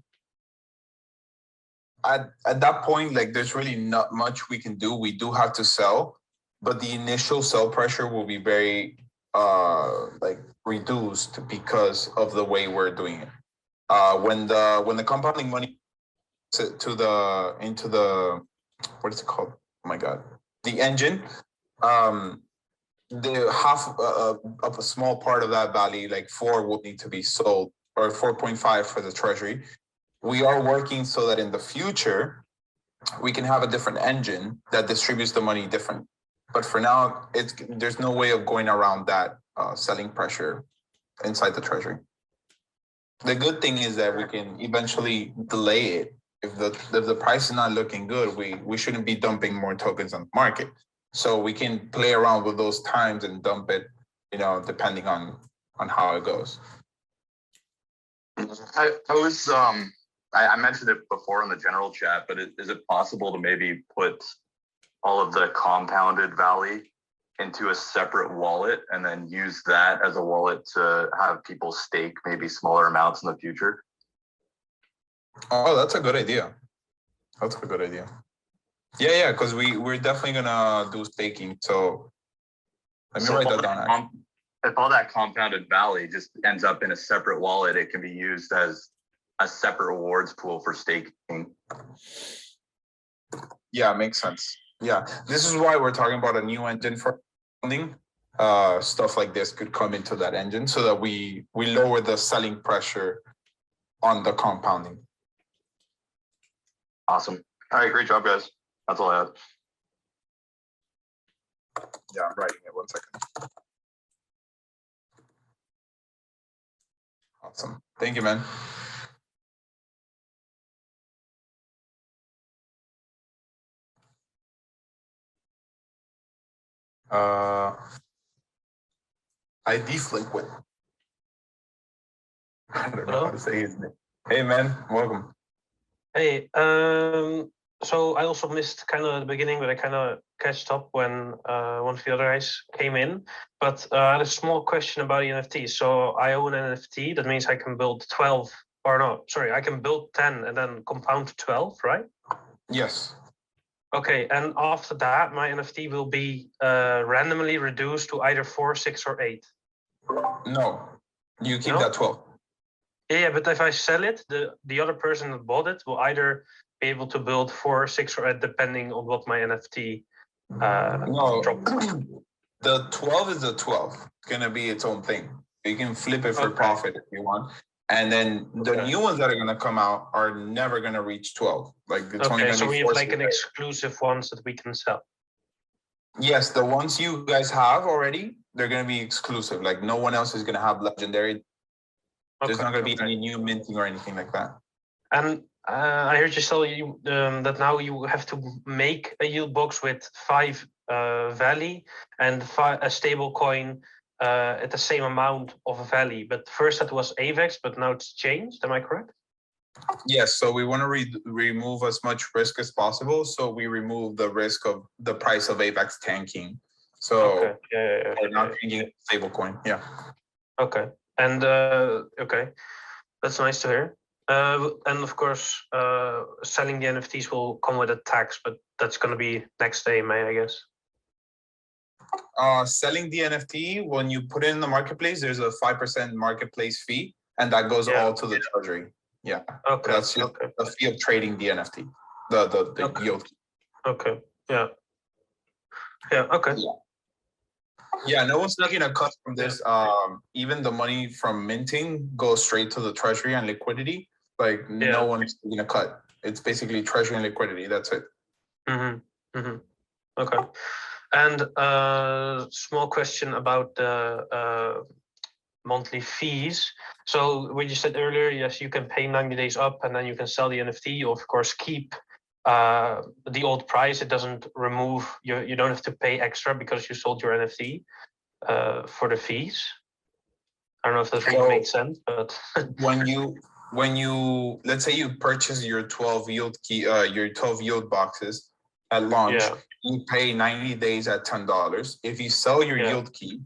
at that point, like there's really not much we can do. We do have to sell, but the initial sell pressure will be very like reduced because of the way we're doing it. When the compounding money into the what is it called? Oh my god, the engine. The half of a small part of that value, like 4, will need to be sold, or 4.5 for the Treasury. We are working so that in the future we can have a different engine that distributes the money different. But for now, there's no way of going around that selling pressure inside the Treasury. The good thing is that we can eventually delay it. If the price is not looking good, we shouldn't be dumping more tokens on the market. So we can play around with those times and dump it, depending on how it goes. I mentioned it before in the general chat, but is it possible to maybe put all of the compounded Valley into a separate wallet and then use that as a wallet to have people stake maybe smaller amounts in the future? Oh, that's a good idea. That's a good idea. Yeah, because we're definitely gonna do staking. So let me write that down. If all that compounded Valley just ends up in a separate wallet, it can be used as a separate rewards pool for staking. Yeah, makes sense. Yeah, this is why we're talking about a new engine for funding. Stuff like this could come into that engine so that we lower the selling pressure on the compounding. Awesome. All right, great job, guys. That's all I had. Yeah, I'm writing it. 1 second. Awesome. Thank you, man. ID Liquid. I don't know how to say his name. Hey, man, welcome. Hey, so I also missed kind of the beginning, but I kind of catched up when one of the other guys came in. But I had a small question about the NFT. So I own an NFT. That means I can build 12, or no, sorry, I can build 10 and then compound to 12, right? Yes. Okay, and after that, my NFT will be randomly reduced to either 4, 6, or 8. No, you keep that 12. Yeah, but if I sell it, the other person that bought it will either be able to build 4, 6, or 8, depending on what my NFT no, dropped. The 12 is the 12. It's gonna be its own thing. You can flip it for profit if you want. And then the new ones that are gonna come out are never gonna reach 12. Like it's only gonna so be we 4, have like 6, an exclusive ones that we can sell. Yes, the ones you guys have already, they're gonna be exclusive. Like no one else is gonna have legendary. There's not gonna be any new minting or anything like that. And I heard you say that now you have to make a yield box with 5 Valley and a stable coin at the same amount of a Valley. But first that was AVAX, but now it's changed. Am I correct? Yes, so we want to remove as much risk as possible. So we remove the risk of the price of AVAX tanking. So we're not changing stable coin. Yeah. Okay. And okay, that's nice to hear. And of course, selling the NFTs will come with a tax, but that's going to be next AMA, I guess. Selling the NFT, when you put it in the marketplace, there's a 5% marketplace fee, and that goes all to the treasury. Yeah. Okay. That's just the fee of trading the NFT, the yield. Okay. Yeah. Yeah. Okay. Yeah, no one's taking a cut from this. Even the money from minting goes straight to the treasury and liquidity. Like no one's taking a cut. It's basically treasury and liquidity. That's it. Okay. And small question about the monthly fees. So what you said earlier, yes, you can pay 90 days up and then you can sell the NFT. You of course keep the old price. It doesn't remove, you don't have to pay extra because you sold your NFT for the fees. I don't know if that really makes sense, but when you let's say you purchase your 12 yield key, your 12 yield boxes at launch, you pay 90 days at $10. If you sell your yield key,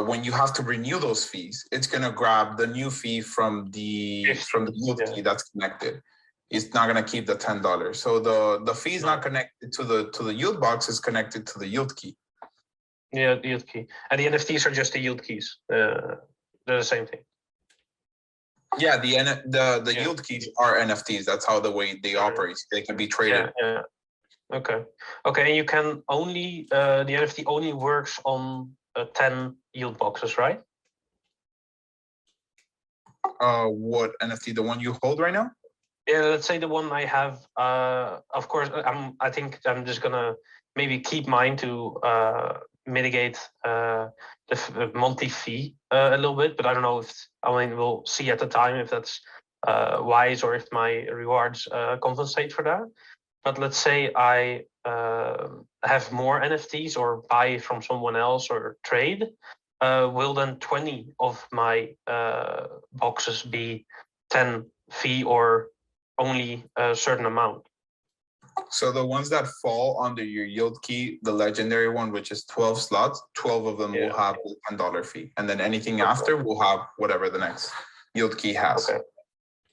when you have to renew those fees, it's gonna grab the new fee from the yield key that's connected. It's not gonna keep the $10. So the fee is not connected to the yield box, it's connected to the yield key. Yeah, the yield key. And the NFTs are just the yield keys. They're the same thing. Yeah, the yield keys are NFTs. That's how the way they operate. They can be traded. Yeah. Okay. And you can only the NFT only works on 10 yield boxes, right? What NFT? The one you hold right now? Yeah, let's say the one I have. Of course, I think I'm just gonna maybe keep mine to mitigate the monthly fee a little bit, but I don't know if we'll see at the time if that's wise or if my rewards compensate for that. But let's say I have more NFTs or buy from someone else or trade, will then 20 of my boxes be 10 fee or only a certain amount? So the ones that fall under your yield key, the legendary one, which is 12 slots, 12 of them will have the $10 fee. And then anything after will have whatever the next yield key has. Okay.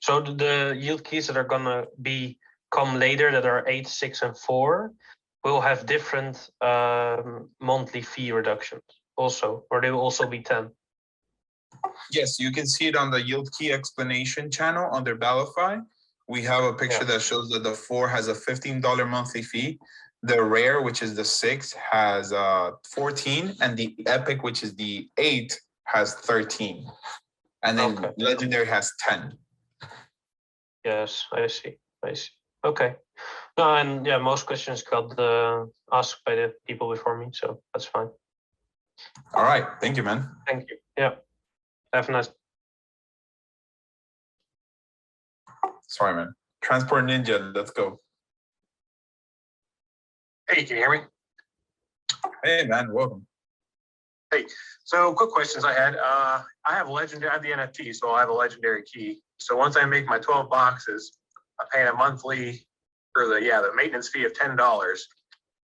So the yield keys that are gonna come later, that are 8, 6, and 4, will have different monthly fee reductions also, or they will also be 10. Yes, you can see it on the yield key explanation channel under ValiFi. We have a picture that shows that the 4 has a $15 monthly fee. The rare, which is the 6, has 14, and the epic, which is the 8, has 13. And then legendary has 10. Yes, I see. Okay. No, and yeah, most questions got asked by the people before me, so that's fine. All right. Thank you, man. Thank you. Yeah. Have a nice. Sorry, man. Transport Ninja, let's go. Hey, can you hear me? Hey, man, welcome. Hey, so quick questions I had. I have the NFT, so I have a legendary key. So once I make my 12 boxes, I pay a monthly for the maintenance fee of $10.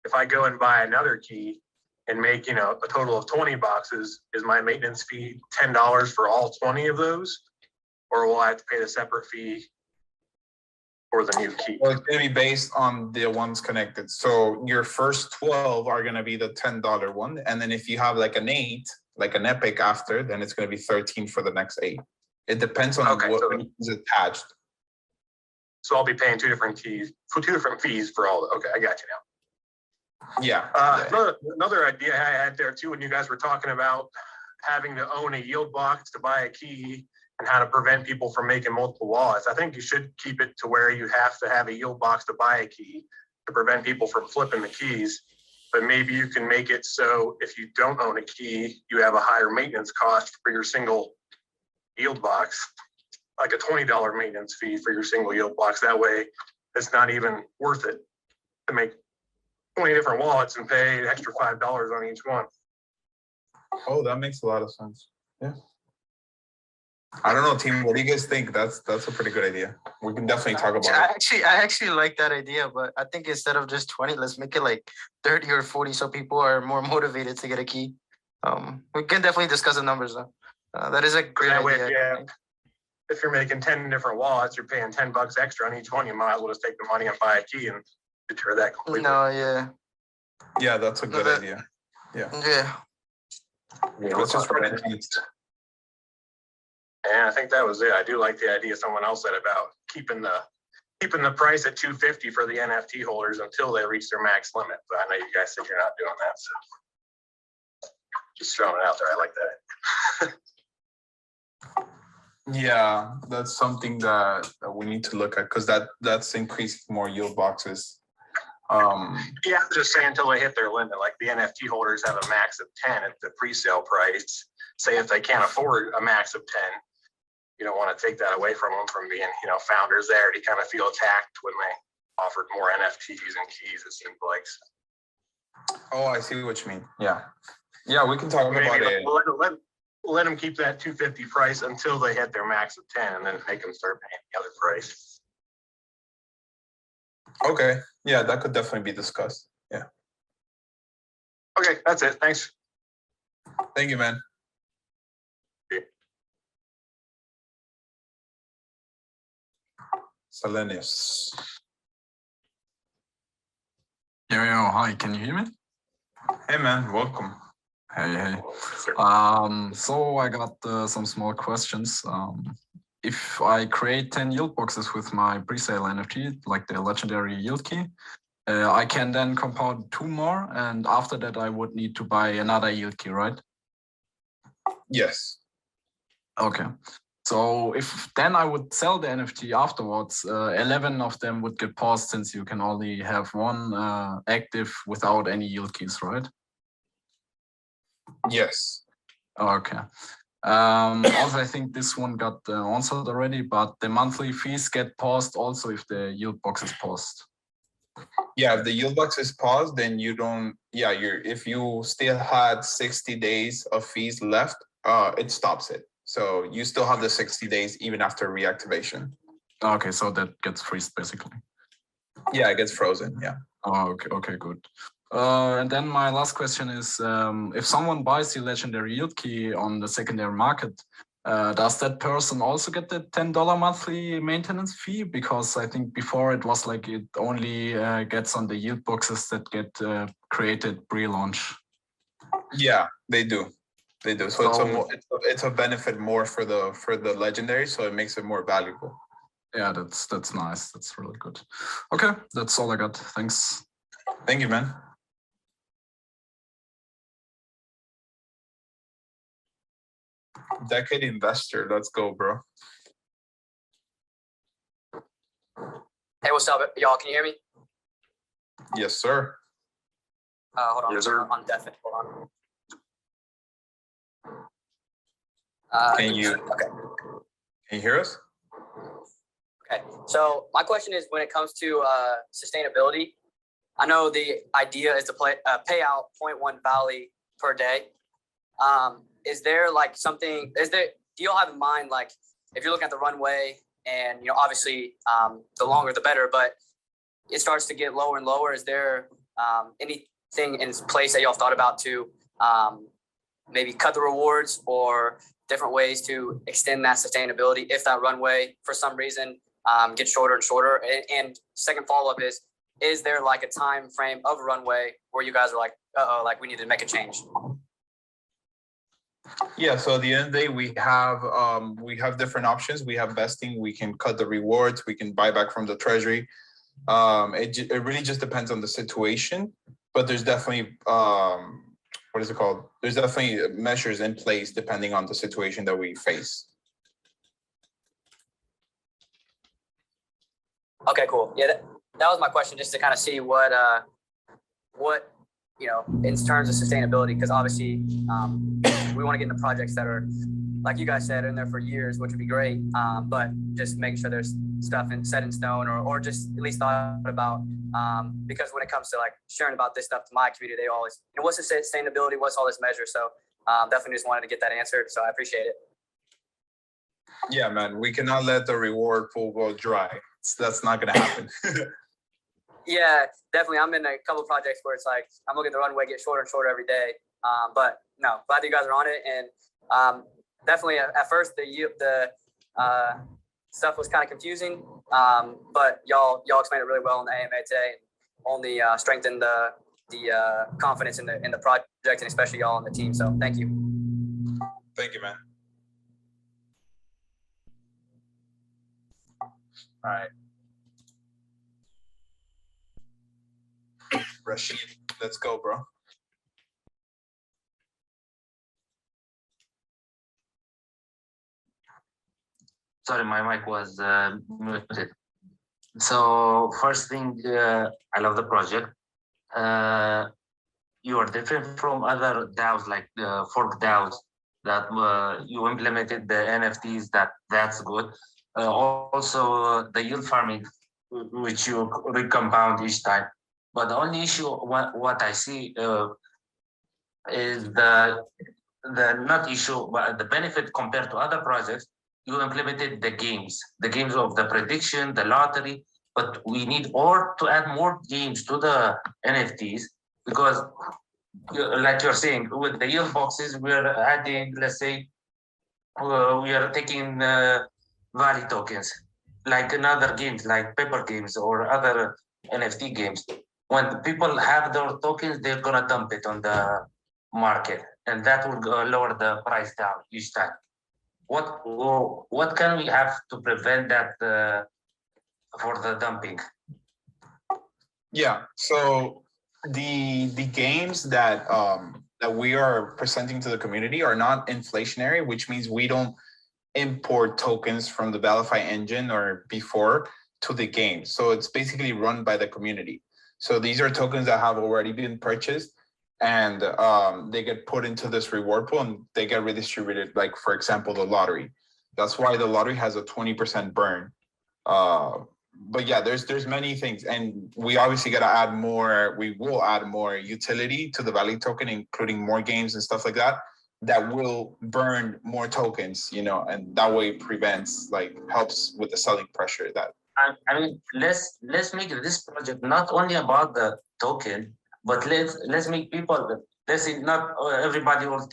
If I go and buy another key and make, a total of 20 boxes, is my maintenance fee $10 for all 20 of those? Or will I have to pay the separate fee for the new key? Well, it's going to be based on the ones connected. So your first 12 are going to be the $10 one. And then if you have like an 8, like an epic after, then it's going to be 13 for the next 8. It depends on what is attached. So I'll be paying two different fees for all. Okay, I got you now. Yeah. Another idea I had there too, when you guys were talking about having to own a yield box to buy a key and how to prevent people from making multiple wallets. I think you should keep it to where you have to have a yield box to buy a key to prevent people from flipping the keys. But maybe you can make it so if you don't own a key, you have a higher maintenance cost for your single yield box, like a $20 maintenance fee for your single yield box. That way, it's not even worth it to make 20 different wallets and pay an extra $5 on each one. Oh, that makes a lot of sense. Yeah. I don't know, team. What do you guys think? That's a pretty good idea. We can definitely talk about it. I actually like that idea, but I think instead of just 20, let's make it like 30 or 40, so people are more motivated to get a key. We can definitely discuss the numbers though. That is a great That way, idea. if you're making 10 different wallets, you're paying $10 extra on each one. You might as well just take the money and buy a key and deter that completely. No, yeah. Yeah, that's a good that- idea. Yeah. Yeah. Let's just run it. And I think that was it. I do like the idea someone else said about keeping the price at $250 for the NFT holders until they reach their max limit. But I know you guys said you're not doing that, so just throwing it out there. I like that. Yeah, that's something that we need to look at because that's increased more yield boxes. Yeah, I'm just saying until they hit their limit, like the NFT holders have a max of 10 at the pre-sale price. Say if they can't afford a max of 10, you don't want to take that away from them from being, founders there to kind of feel attacked when they offered more NFTs and keys, it seems like. Oh, I see what you mean. Yeah. Yeah, we can talk about it. Let them keep that $250 price until they hit their max of 10 and then make them start paying the other price. Okay. Yeah, that could definitely be discussed. Yeah. Okay, that's it. Thanks. Thank you, man. Selenius. Yo, hi, can you hear me? Hey, man, welcome. Hey. So I got some small questions. If I create 10 yield boxes with my pre-sale NFT, like the legendary yield key, I can then compound 2 more, and after that I would need to buy another yield key, right? Yes. Okay. So if then I would sell the NFT afterwards, 11 of them would get paused since you can only have 1 active without any yield keys, right? Yes. Okay. Also, I think this one got answered already, but the monthly fees get paused also if the yield box is paused. Yeah, if the yield box is paused, then you don't. Yeah, if you still had 60 days of fees left, it stops it. So you still have the 60 days even after reactivation. Okay, so that gets freezed basically. Yeah, it gets frozen. Yeah. Oh, okay, good. And then my last question is, if someone buys the legendary yield key on the secondary market, does that person also get the $10 monthly maintenance fee? Because I think before it was like it only gets on the yield boxes that get created pre-launch. Yeah, they do. They do. So it's a benefit more for the legendary, so it makes it more valuable. Yeah, that's nice. That's really good. Okay, that's all I got. Thanks. Thank you, man. Decade investor, let's go, bro. Hey, what's up, y'all? Can you hear me? Yes, sir. Hold on. Yes, sir. On deafened. Hold on. Can you hear us? Okay. So my question is, when it comes to sustainability, I know the idea is to pay out 0.1 Valley per day. Is there like something? Do you all have in mind, like if you're looking at the runway, and obviously the longer the better, but it starts to get lower and lower? Is there anything in place that y'all thought about to maybe cut the rewards or different ways to extend that sustainability if that runway for some reason gets shorter and shorter? And second follow-up is there like a time frame of a runway where you guys are like, like we need to make a change? Yeah, so at the end of the day, we have different options. We have vesting, we can cut the rewards, we can buy back from the Treasury. It really just depends on the situation, but there's definitely what is it called? There's definitely measures in place depending on the situation that we face. Okay, cool. Yeah, that was my question, just to kind of see what in terms of sustainability, because obviously we want to get into projects that are, like you guys said, in there for years, which would be great. But just making sure there's stuff set in stone or just at least thought about, because when it comes to like sharing about this stuff to my community, they always, what's the sustainability? What's all this measure? So definitely just wanted to get that answered. So I appreciate it. Yeah, man, we cannot let the reward pool go dry. That's not going to happen. Yeah, definitely. I'm in a couple of projects where it's like I'm looking at the runway get shorter and shorter every day. But no, glad you guys are on it. And definitely at first the stuff was kind of confusing, but y'all explained it really well in the AMA today, and only strengthened the confidence in the project, and especially y'all on the team. So thank you. Thank you, man. All right. Rashid, let's go, bro. Sorry, my mic was muted. So first thing, I love the project. You are different from other DAOs like fork DAOs that you implemented the NFTs. That's good. Also, the yield farming, which you recompound each time. But the only issue, what I see is the not issue, but the benefit compared to other projects. You implemented the games of the prediction, the lottery, but we need to add more games to the NFTs because, like you're saying, with the yield boxes, we're adding, let's say, we are taking Valley tokens, like another games, like paper games or other NFT games. When people have their tokens, they're gonna dump it on the market, and that will lower the price down each time. What can we have to prevent that for the dumping? Yeah, so the games that we are presenting to the community are not inflationary, which means we don't import tokens from the ValiFi engine or before to the game. So it's basically run by the community. So these are tokens that have already been purchased, and they get put into this reward pool and they get redistributed, like, for example, the lottery. That's why the lottery has a 20% burn. But yeah, there's many things, and we obviously got to add more. We will add more utility to the Valley token, including more games and stuff like that will burn more tokens, and that way prevents, helps with the selling pressure. That I mean, let's make this project not only about the token, but let's make people. Let's say not everybody will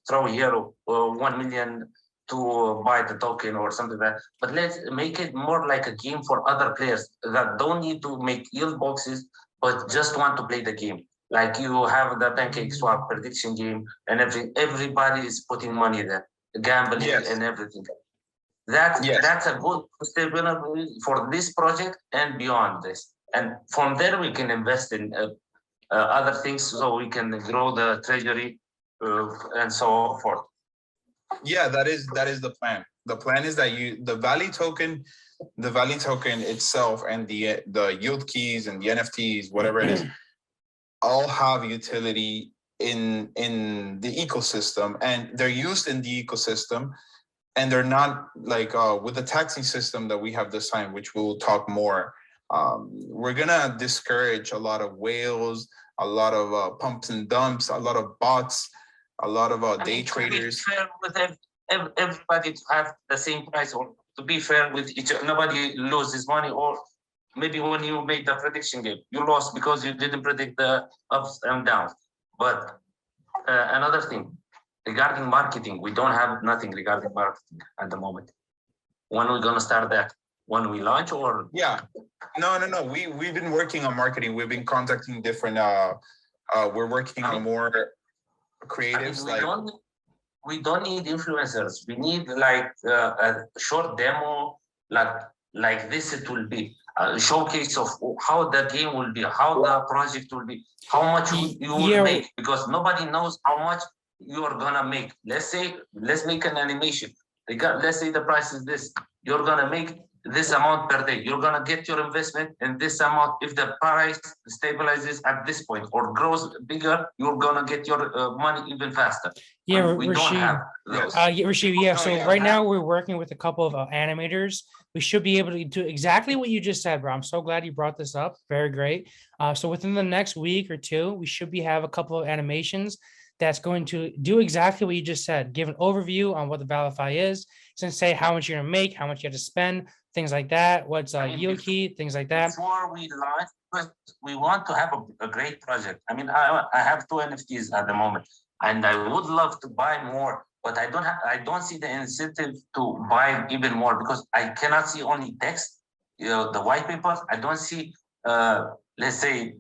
throw here 1 million to buy the token or something like that, but let's make it more like a game for other players that don't need to make yield boxes, but just want to play the game. Like you have the pancake swap prediction game, and everybody is putting money there, gambling and everything. That's a good sustainable for this project and beyond this. And from there we can invest in other things so we can grow the treasury and so forth. Yeah, that is the plan. The plan is that the Valley token itself and the yield keys and the NFTs, whatever it is, all have utility in the ecosystem, and they're used in the ecosystem, and they're not like with the taxing system that we have this time, which we'll talk more. We're gonna discourage a lot of whales, a lot of pumps and dumps, a lot of bots, a lot of day traders. To be fair with everybody to have the same price, or to be fair with each other, nobody loses money. Or maybe when you make the prediction game, you lost because you didn't predict the ups and downs. But another thing regarding marketing, we don't have nothing regarding marketing at the moment. When are we gonna start that? When we launch, or? Yeah, no. We've been working on marketing. We've been contacting different. We're working on more creatives. We don't need influencers. We need like a short demo, like this. It will be a showcase of how the game will be, how the project will be, how much you will make, because nobody knows how much you are gonna make. Let's make an animation. Let's say the price is this. You're gonna make this amount per day. You're gonna get your investment in this amount. If the price stabilizes at this point or grows bigger, you're gonna get your money even faster. Yeah, we don't have those. Rashid, yeah. So right now we're working with a couple of animators. We should be able to do exactly what you just said, bro. I'm so glad you brought this up. Very great. So within the next week or two, we should have a couple of animations that's going to do exactly what you just said. Give an overview on what the ValiFi is, and say how much you're gonna make, how much you have to spend, things like that. What's yield key, things like that. Before we launch, we want to have a great project. I mean, I have 2 NFTs at the moment. and I would love to buy more, but I don't see the incentive to buy even more because I cannot see only text, the white papers. I don't see, let's say,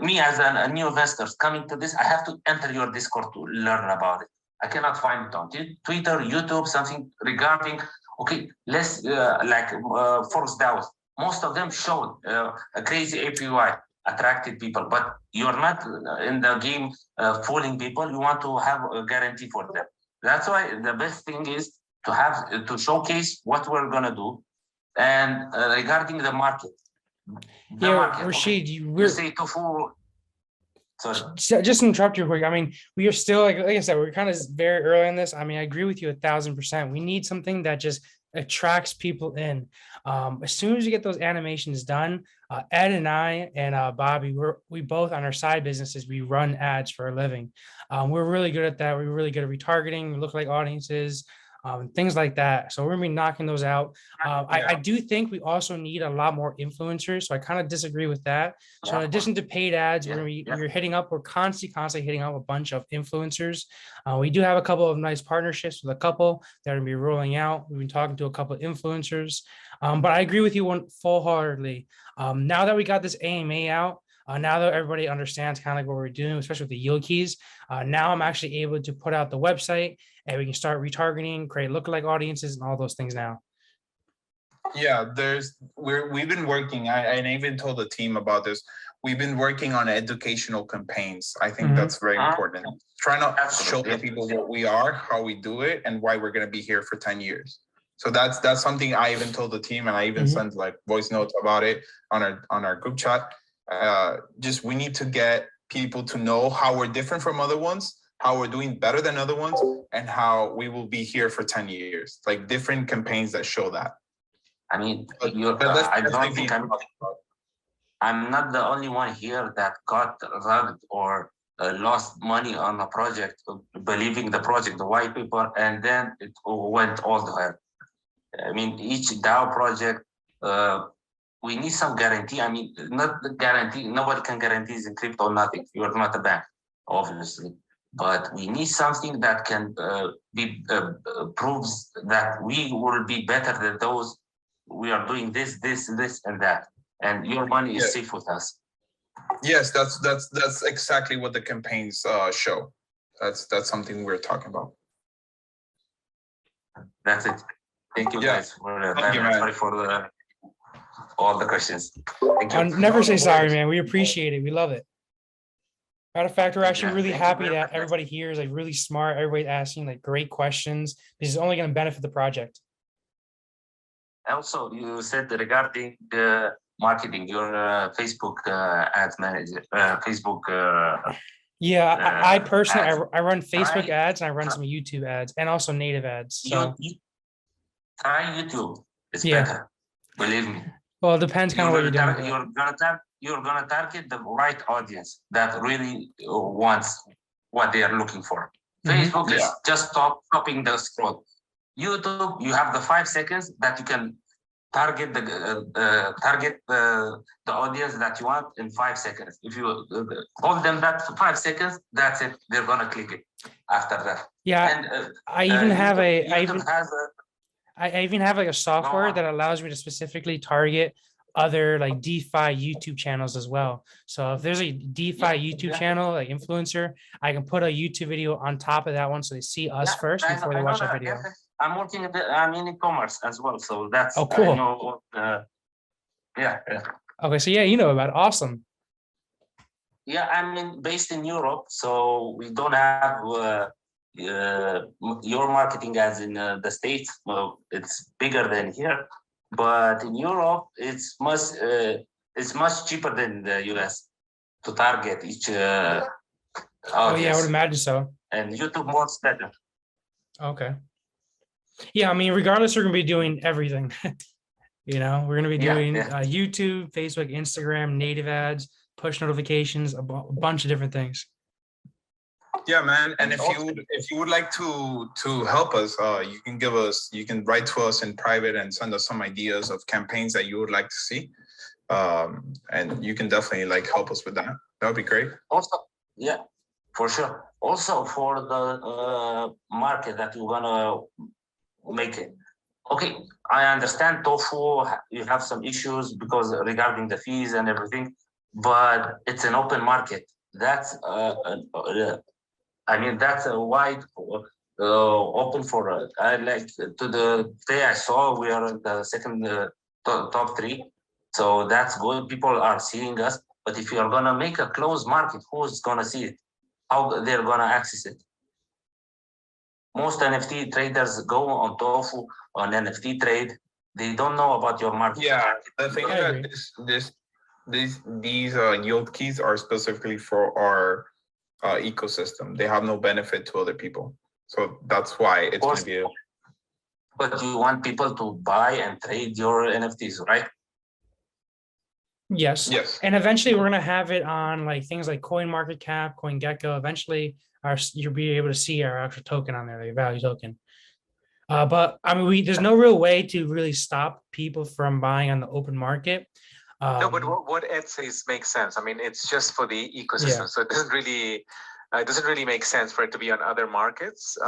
me as a new investor coming to this, I have to enter your Discord to learn about it. I cannot find it on Twitter, YouTube, something regarding, okay, let's Force DAOs. Most of them showed a crazy APY, attracted people, but you're not in the game fooling people. You want to have a guarantee for them. That's why the best thing is to have to showcase what we're gonna do. And regarding the market, Rashid, you say tofu. Sorry. Just interrupt you quick. I mean, we are still like I said, we're kind of very early in this. I mean, I agree with you 1,000%. We need something that just attracts people in. As soon as you get those animations done, Ed and I and Bobby, we both on our side businesses, we run ads for a living. We're really good at that. We're really good at retargeting, lookalike audiences, things like that. So we're gonna be knocking those out. I do think we also need a lot more influencers. So I kind of disagree with that. So in addition to paid ads, we're constantly hitting up a bunch of influencers. We do have a couple of nice partnerships with a couple that are gonna be rolling out. We've been talking to a couple of influencers, but I agree with you full-heartedly. Now that we got this AMA out, now that everybody understands kind of like what we're doing, especially with the yield keys, now I'm actually able to put out the website and we can start retargeting, create lookalike audiences and all those things now. Yeah, we've been working. I even told the team about this. We've been working on educational campaigns. I think that's very important. Trying to show the people what we are, how we do it, and why we're going to be here for 10 years. So that's something I even told the team, and I even sent like voice notes about it on our group chat. Just we need to get people to know how we're different from other ones, how we're doing better than other ones, and how we will be here for 10 years. Like different campaigns that show that. I mean, I don't think I'm not the only one here that got rugged or lost money on a project, believing the project, the white paper, and then it went all the way. I mean, each DAO project, we need some guarantee. I mean, not the guarantee, nobody can guarantee in crypto, nothing. You're not a bank, obviously. But we need something that can proves that we will be better than those. We are doing this, and that. And your money is safe with us. Yes, that's exactly what the campaigns show. That's something we're talking about. That's it. Thank you guys for sorry for all the questions. Thank you. Never say sorry, man. We appreciate it. We love it. Matter of fact, we're actually really happy that everybody here is like really smart. Everybody's asking like great questions. This is only going to benefit the project. Also, you said regarding the marketing, your Facebook ads manager, Facebook. I personally, I run Facebook ads and I run some YouTube ads and also native ads. So try YouTube. It's better. Believe me. Well, it depends kind of what you're doing. You're gonna target the right audience that really wants what they are looking for. Facebook is just stopping the scroll. YouTube, you have the 5 seconds that you can target the audience that you want in 5 seconds. If you hold them that for 5 seconds, that's it. They're gonna click it after that. Yeah, and, I even have I even have like a software that allows me to specifically target other like DeFi YouTube channels as well. So if there's a DeFi YouTube channel, like influencer, I can put a YouTube video on top of that one so they see us first before they watch that video. I'm working I'm in e-commerce as well, so that's cool. I know, Okay, so you know about it. Awesome. Yeah, I'm based in Europe, so we don't have your marketing ads in the States. Well, it's bigger than here, but in Europe, it's much cheaper than the US to target each. Oh yeah, I would imagine so. And YouTube works better. Okay. Yeah, I mean, regardless, we're gonna be doing everything. You know, we're gonna be doing YouTube, Facebook, Instagram, native ads, push notifications, a bunch of different things. Yeah, man. And if you would like to help us, you can write to us in private and send us some ideas of campaigns that you would like to see. And you can definitely like help us with that. That would be great. Also, For sure. Also for the market that you're gonna make it. Okay, I understand tofu, you have some issues because regarding the fees and everything, but it's an open market. That's I mean, that's a wide open for I like to the day I saw we are in the second top 3. So that's good. People are seeing us. But if you are gonna make a closed market, who's gonna see it? How they're gonna access it? Most NFT traders go on Tofu on NFT trade. They don't know about your market. Yeah, the thing is that these yield keys are specifically for our ecosystem. They have no benefit to other people. So that's why it's going to be. But you want people to buy and trade your NFTs, right? Yes. Yes. And eventually we're gonna have it on like things like CoinMarketCap, CoinGecko. Eventually, you'll be able to see our actual token on there, the value token. But I mean, there's no real way to really stop people from buying on the open market. No, but what Ed says makes sense. I mean, it's just for the ecosystem, so it doesn't really make sense for it to be on other markets,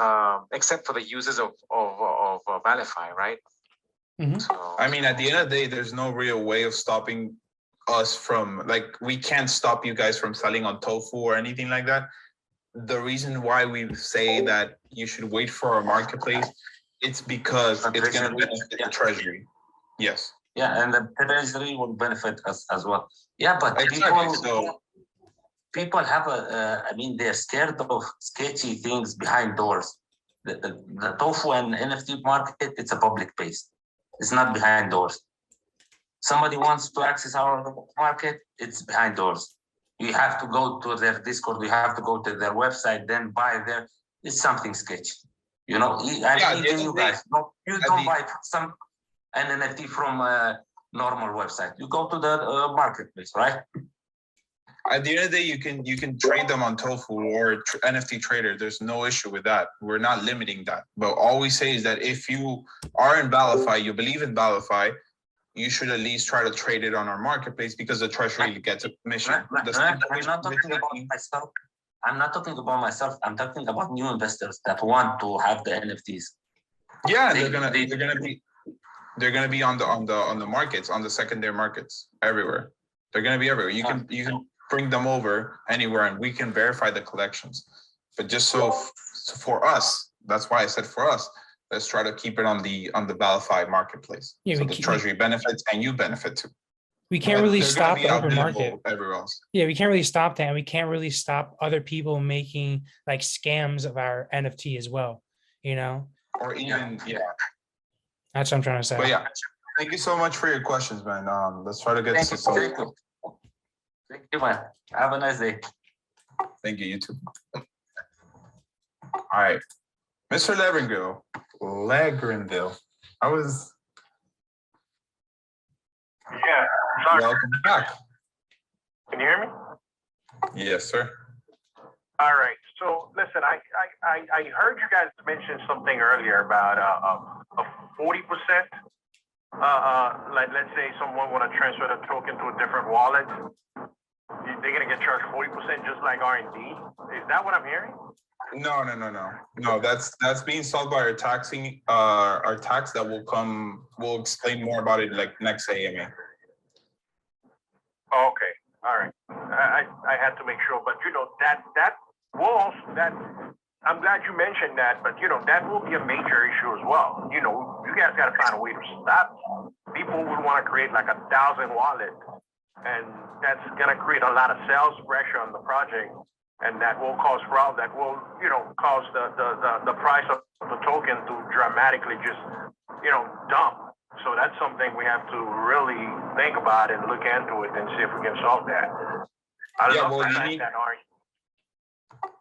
except for the users of ValiFi, right? Mm-hmm. So, I mean, at the end of the day, there's no real way of stopping us from, like, we can't stop you guys from selling on Tofu or anything like that. The reason why we say that you should wait for our marketplace, it's because it's going to benefit the Treasury. Yes. Yeah, and the Treasury will benefit us as well. Yeah, but people have I mean, they're scared of sketchy things behind doors. The Tofu and NFT market, it's a public place. It's not behind doors. Somebody wants to access our market, it's behind doors. You have to go to their Discord, you have to go to their website, then buy there. It's something sketchy. You know, you guys, you don't buy some an NFT from a normal website. You go to the marketplace, right? At the end of the day, you can trade them on Tofu or NFT Trader. There's no issue with that. We're not limiting that. But all we say is that if you are in ValiFi, you believe in ValiFi, you should at least try to trade it on our marketplace because the Treasury gets a commission. I'm not talking about myself. I'm not talking about myself. I'm talking about new investors that want to have the NFTs. Yeah, they're gonna be on the markets, on the secondary markets, everywhere. They're gonna be everywhere. You can bring them over anywhere, and we can verify the collections. But just so for us, that's why I said for us, let's try to keep it on the ValiFi marketplace. Yeah, so the Treasury benefits and you benefit too. We can't really stop the open market everywhere else. Yeah, we can't really stop that, and we can't really stop other people making like scams of our NFT as well. You know, or even that's what I'm trying to say. But yeah, thank you so much for your questions, man. Let's try to get to some. Thank you, man. Have a nice day. Thank you. You too. All right, Mr. Legrenville. I was. Yeah. Sorry. Welcome back. Can you hear me? Yes, sir. All right. So listen, I heard you guys mention something earlier about a 40%. Like let's say someone want to transfer the token to a different wallet, they're gonna get charged 40% just like R&D. Is that what I'm hearing? No. That's being solved by our tax that will come. We'll explain more about it like next AMA. Okay. All right. I had to make sure, but you know that I'm glad you mentioned that, but you know that will be a major issue as well. You know, you guys got to find a way to stop. People would want to create like 1,000 wallets, and that's gonna create a lot of sales pressure on the project. And that will cause fraud. That will, you know, cause the price of the token to dramatically just, you know, dump. So that's something we have to really think about and look into it and see if we can solve that.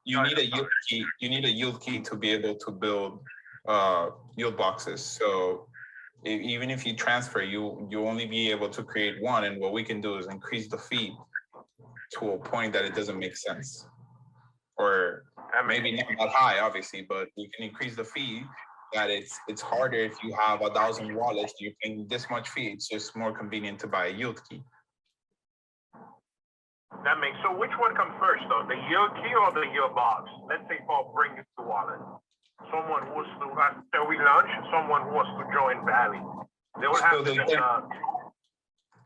You need a yield key. You need a yield key to be able to build yield boxes. So even if you transfer, you only be able to create one. And what we can do is increase the fee to a point that it doesn't make sense. Or maybe not that high, obviously, but we can increase the fee that it's harder if you have 1,000 wallets, you're paying this much fee. It's just more convenient to buy a yield key. That makes, so which one comes first though, the yield key or the yield box? Let's say Paul brings the wallet. Someone wants to, after we launch, someone wants to join Valley. They will have to just,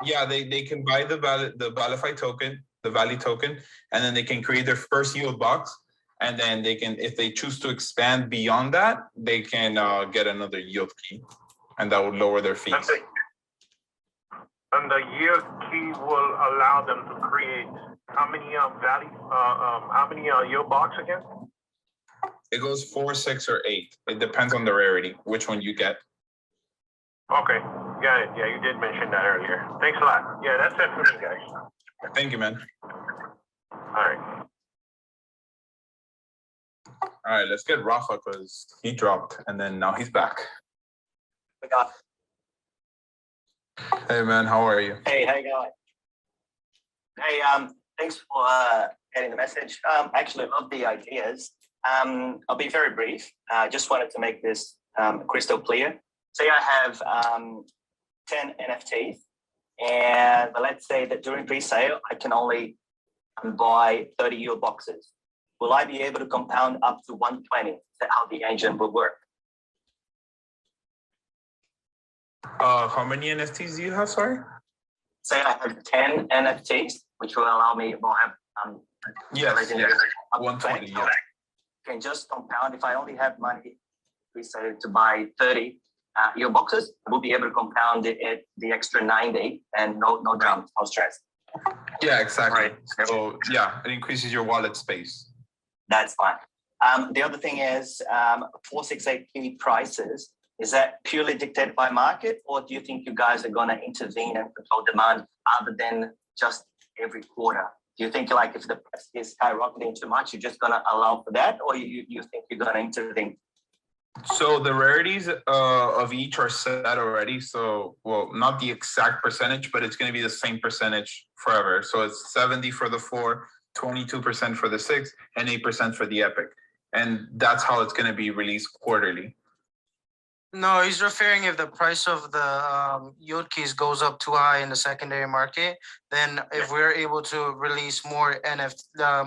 yeah, they can buy the ValiFi token, the Valley token, and then they can create their first yield box. And then they can, if they choose to expand beyond that, they can get another yield key, and that would lower their fees. And the yield key will allow them to create how many yield box again? It goes 4, 6, or 8. It depends on the rarity, which one you get. Okay, got it. Yeah, you did mention that earlier. Thanks a lot. Yeah, that's it for me, guys. Thank you, man. All right. All right, let's get Rafa because he dropped and then now he's back. Hey, man, how are you? Hey, how you going? Hey, thanks for getting the message. Actually, love the ideas. I'll be very brief. Just wanted to make this crystal clear. Say I have 10 NFTs, and let's say that during pre-sale, I can only buy 30 yield boxes. Will I be able to compound up to 120? Is that how the engine will work? How many NFTs do you have, sorry? Say I have 10 NFTs, which will allow me, well, have yes, 120, yeah. Can just compound. If I only have money, we say to buy 30 yield boxes, I will be able to compound it at the extra 90 and no drama, no stress. Yeah, exactly. Right. So yeah, it increases your wallet space. That's fine. The other thing is 468 key prices. Is that purely dictated by market, or do you think you guys are going to intervene and control demand other than just every quarter? Do you think like if the price is skyrocketing too much, you're just going to allow for that, or you think you're going to intervene? So the rarities of each are set already. So, well, not the exact percentage, but it's going to be the same percentage forever. So it's 70 for the 4, 22% for the 6, and 8% for the epic. And that's how it's going to be released quarterly. No, he's referring if the price of the yield keys goes up too high in the secondary market, then if we're able to release more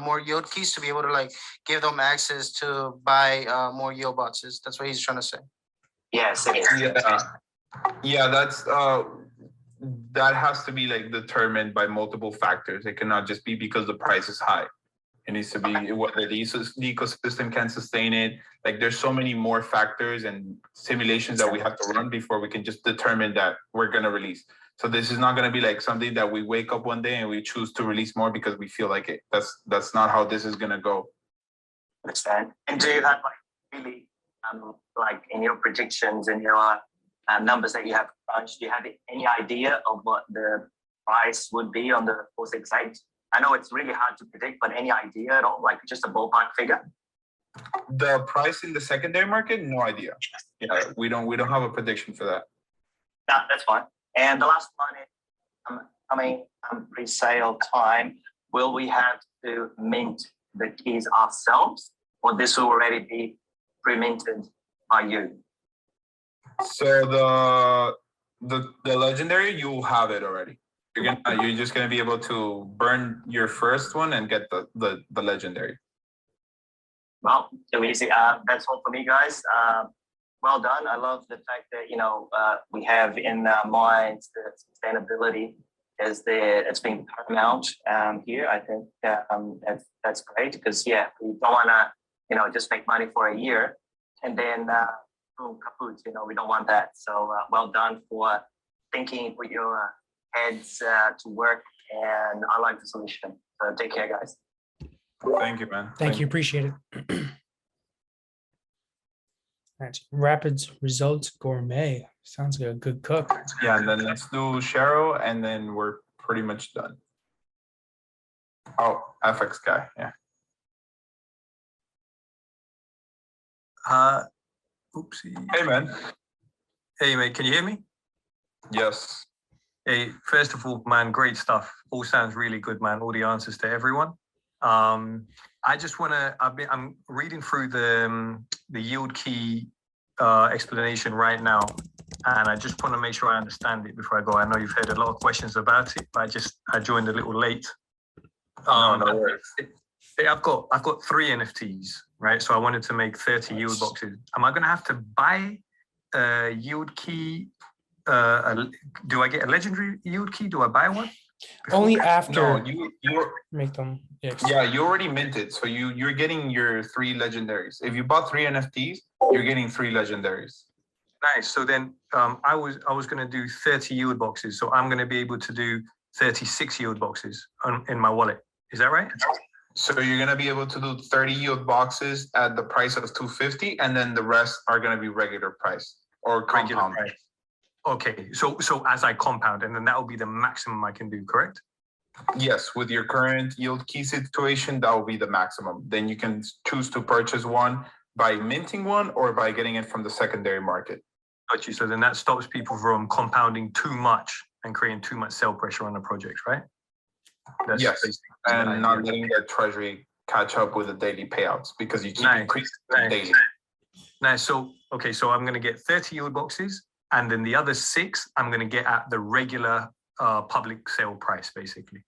more yield keys to be able to like give them access to buy more yield boxes. That's what he's trying to say. Yes. Yeah, that's that has to be like determined by multiple factors. It cannot just be because the price is high. It needs to be whether the ecosystem can sustain it. Like there's so many more factors and simulations that we have to run before we can just determine that we're going to release. So this is not going to be like something that we wake up one day and we choose to release more because we feel like it. That's not how this is going to go. Understand. And do you have like really like in your predictions and your numbers that you have crunched, do you have any idea of what the price would be on the 468? I know it's really hard to predict, but any idea at all, like just a ballpark figure? The price in the secondary market, no idea. Yeah, we don't have a prediction for that. No, that's fine. And the last one is coming pre-sale time. Will we have to mint the keys ourselves, or this will already be pre-minted by you? So the legendary, you'll have it already. You're just gonna be able to burn your first one and get the legendary. Well, too easy. That's all for me, guys. Well done. I love the fact that we have in our minds the sustainability it's been paramount here. I think that's great because we don't want to just make money for a year and then boom kaput. We don't want that. So well done for thinking with your heads to work, and I like the solution. So take care, guys. Thank you, man. Thank you. Appreciate it. That's Rapids Results Gourmet. Sounds like a good cook. Yeah, and then let's do Cheryl, and then we're pretty much done. Oh, FX guy, yeah. Oopsie. Hey, man. Hey, mate, can you hear me? Yes. Hey, first of all, man, great stuff. All sounds really good, man. All the answers to everyone. I just want to, I'm reading through the yield key explanation right now, and I just want to make sure I understand it before I go. I know you've heard a lot of questions about it, but I joined a little late. Um, no worries. I've got 3 NFTs, right? So I wanted to make 30 yield boxes. Am I going to have to buy a yield key? Do I get a legendary yield key? Do I buy one? Only after No, you make them. yeah, you already minted, so you're getting your 3 legendaries. If you bought 3 NFTs, you're getting 3 legendaries. Nice. So then I was going to do 30 yield boxes. So I'm going to be able to do 36 yield boxes in my wallet. Is that right? So you're gonna be able to do 30 yield boxes at the price of 250, and then the rest are gonna be regular price or compound. Okay. So as I compound, and then that will be the maximum I can do, correct? Yes, with your current yield key situation, that will be the maximum. Then you can choose to purchase one by minting one or by getting it from the secondary market. Got you. So then that stops people from compounding too much and creating too much sell pressure on the project, right? That's yes, and not letting the treasury catch up with the daily payouts because you keep increasing daily. Nice. So, okay, so I'm going to get 30 yield boxes, and then the other 6 I'm going to get at the regular public sale price, basically.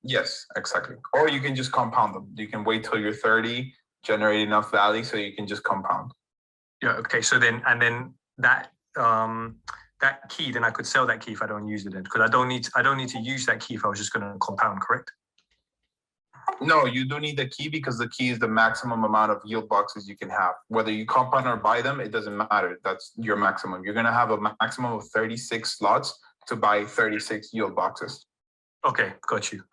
Yes, exactly. Or you can just compound them. You can wait till you're 30, generate enough value so you can just compound. Yeah. Okay. So then, and then that that key, then I could sell that key if I don't use it, then, because I don't need to use that key if I was just going to compound, correct? No, you do need the key because the key is the maximum amount of yield boxes you can have. Whether you compound or buy them, it doesn't matter. That's your maximum. You're going to have a maximum of 36 slots to buy 36 yield boxes. Okay, got you.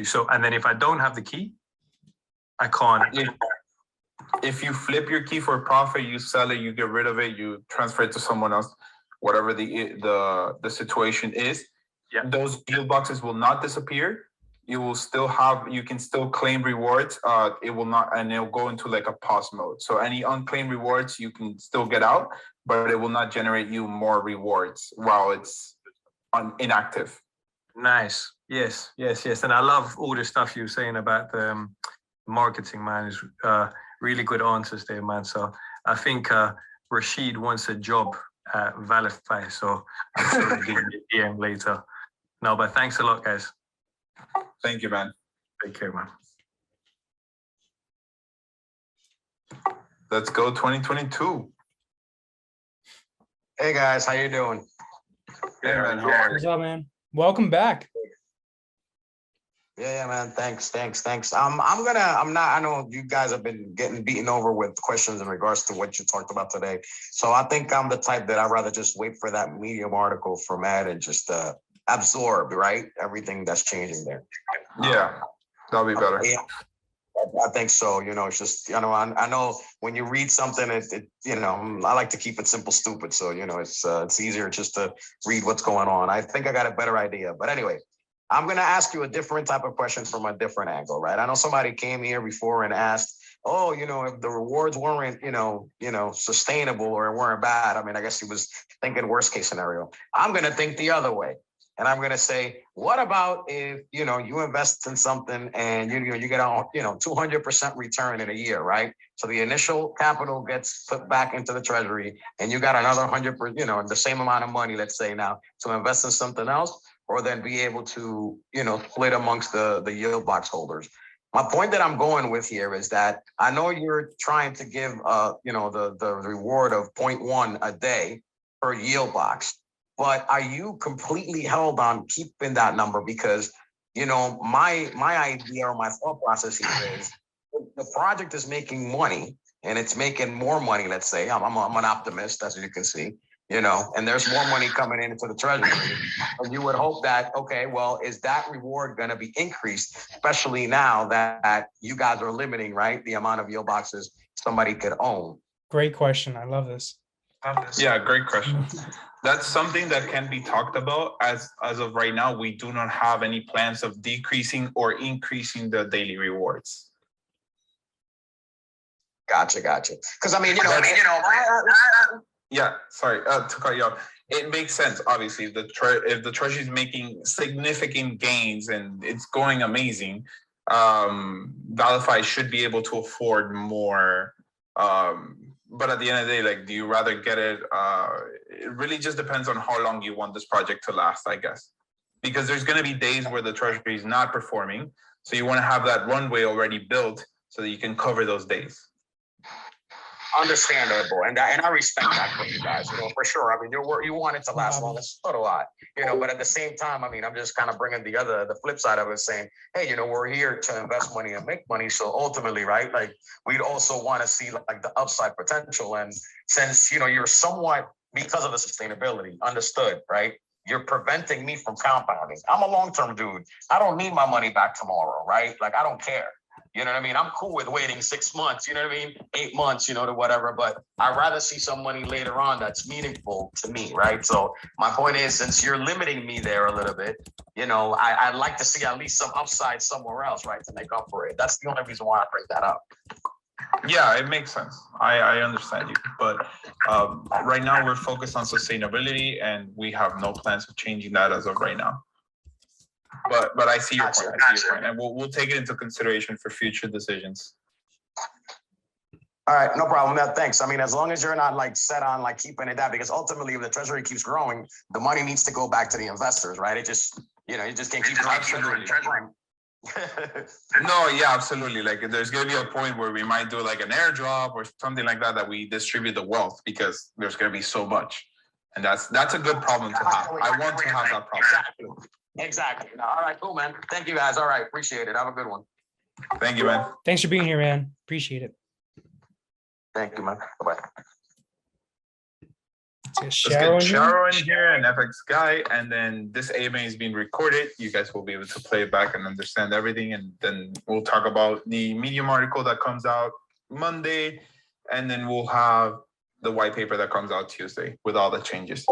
So, and then if I don't have the key, I can't. If you flip your key for profit, you sell it, you get rid of it, you transfer it to someone else, whatever the situation is, those yield boxes will not disappear. You will still have, you can still claim rewards. It will not, and it'll go into like a pause mode. So any unclaimed rewards you can still get out, but it will not generate you more rewards while it's inactive. Nice. Yes. And I love all the stuff you were saying about the marketing, man. Is really good answers there, man. So I think Rashid wants a job at ValiFi, so I'm sure we'll give you a DM later. No, but thanks a lot, guys. Thank you, man. Take care, man. Let's go 2022. Hey guys, how you doing? Hey man, how are you? What's up, man? Welcome back. Yeah, man. Thanks. I know you guys have been getting beaten over with questions in regards to what you talked about today. So I think I'm the type that I'd rather just wait for that Medium article from Ed and just absorb, right? Everything that's changing there. Yeah, that'll be better. Yeah, I think so. You know, it's just, you know, I know when you read something, it you know, I like to keep it simple, stupid. So, you know, it's easier just to read what's going on. I think I got a better idea. But anyway, I'm going to ask you a different type of question from a different angle, right? I know somebody came here before and asked, oh, you know, if the rewards weren't, you know, sustainable or weren't bad. I mean, I guess he was thinking worst case scenario. I'm going to think the other way. And I'm going to say, what about if, you know, you invest in something and you get a, 200% return in a year, right? So the initial capital gets put back into the treasury and you got another 100%, the same amount of money, let's say now, to invest in something else, or then be able to, split amongst the yield box holders. My point that I'm going with here is that I know you're trying to give, the reward of 0.1 a day per yield box. But are you completely held on keeping that number? Because, my idea or my thought process here is the project is making money and it's making more money. Let's say I'm an optimist, as you can see, and there's more money coming into the treasury. And you would hope that, okay, well, is that reward going to be increased, especially now that you guys are limiting, right, the amount of yield boxes somebody could own? Great question. I love this. Yeah, great question. That's something that can be talked about. As of right now, we do not have any plans of decreasing or increasing the daily rewards. Gotcha. Because yeah, sorry to cut you off. It makes sense, obviously. If the treasury is making significant gains and it's going amazing, ValiFi should be able to afford more. But at the end of the day, like, do you rather get it? It really just depends on how long you want this project to last, I guess. because there's going to be days where the Treasury is not performing. So you want to have that runway already built so that you can cover those days. Understandable, and I respect that from you guys, for sure. I mean, you want it to last long, so do I, but at the same time, I mean, I'm just kind of bringing the flip side of it, saying, hey, we're here to invest money and make money. So ultimately, right, like we'd also want to see like the upside potential. And since, you're somewhat, because of the sustainability, understood, right? You're preventing me from compounding. I'm a long-term dude. I don't need my money back tomorrow, right? Like, I don't care. You know what I mean? I'm cool with waiting 6 months, 8 months, to whatever, but I'd rather see some money later on that's meaningful to me, right? So my point is, since you're limiting me there a little bit, I'd like to see at least some upside somewhere else, right, to make up for it. That's the only reason why I bring that up. Yeah, it makes sense. I understand you, but right now we're focused on sustainability and we have no plans of changing that as of right now. But I see your point. I see your point, and we'll take it into consideration for future decisions. All right, no problem. No, thanks. I mean, as long as you're not like set on like keeping it down, because ultimately, if the Treasury keeps growing, the money needs to go back to the investors, right? It just, you just can't keep Absolutely. No, yeah, absolutely. Like, there's gonna be a point where we might do like an airdrop or something like that we distribute the wealth because there's gonna be so much, and that's a good problem to have. I want to have that problem. Exactly. All right, cool, man. Thank you, guys. All right, appreciate it. Have a good one. Thank you, man. Thanks for being here, man. Appreciate it. Thank you, man. Bye-bye. Let's get Sharo in here, an FX guy, and then this AMA is being recorded. You guys will be able to play it back and understand everything, and then we'll talk about the Medium article that comes out Monday, and then we'll have the white paper that comes out Tuesday with all the changes.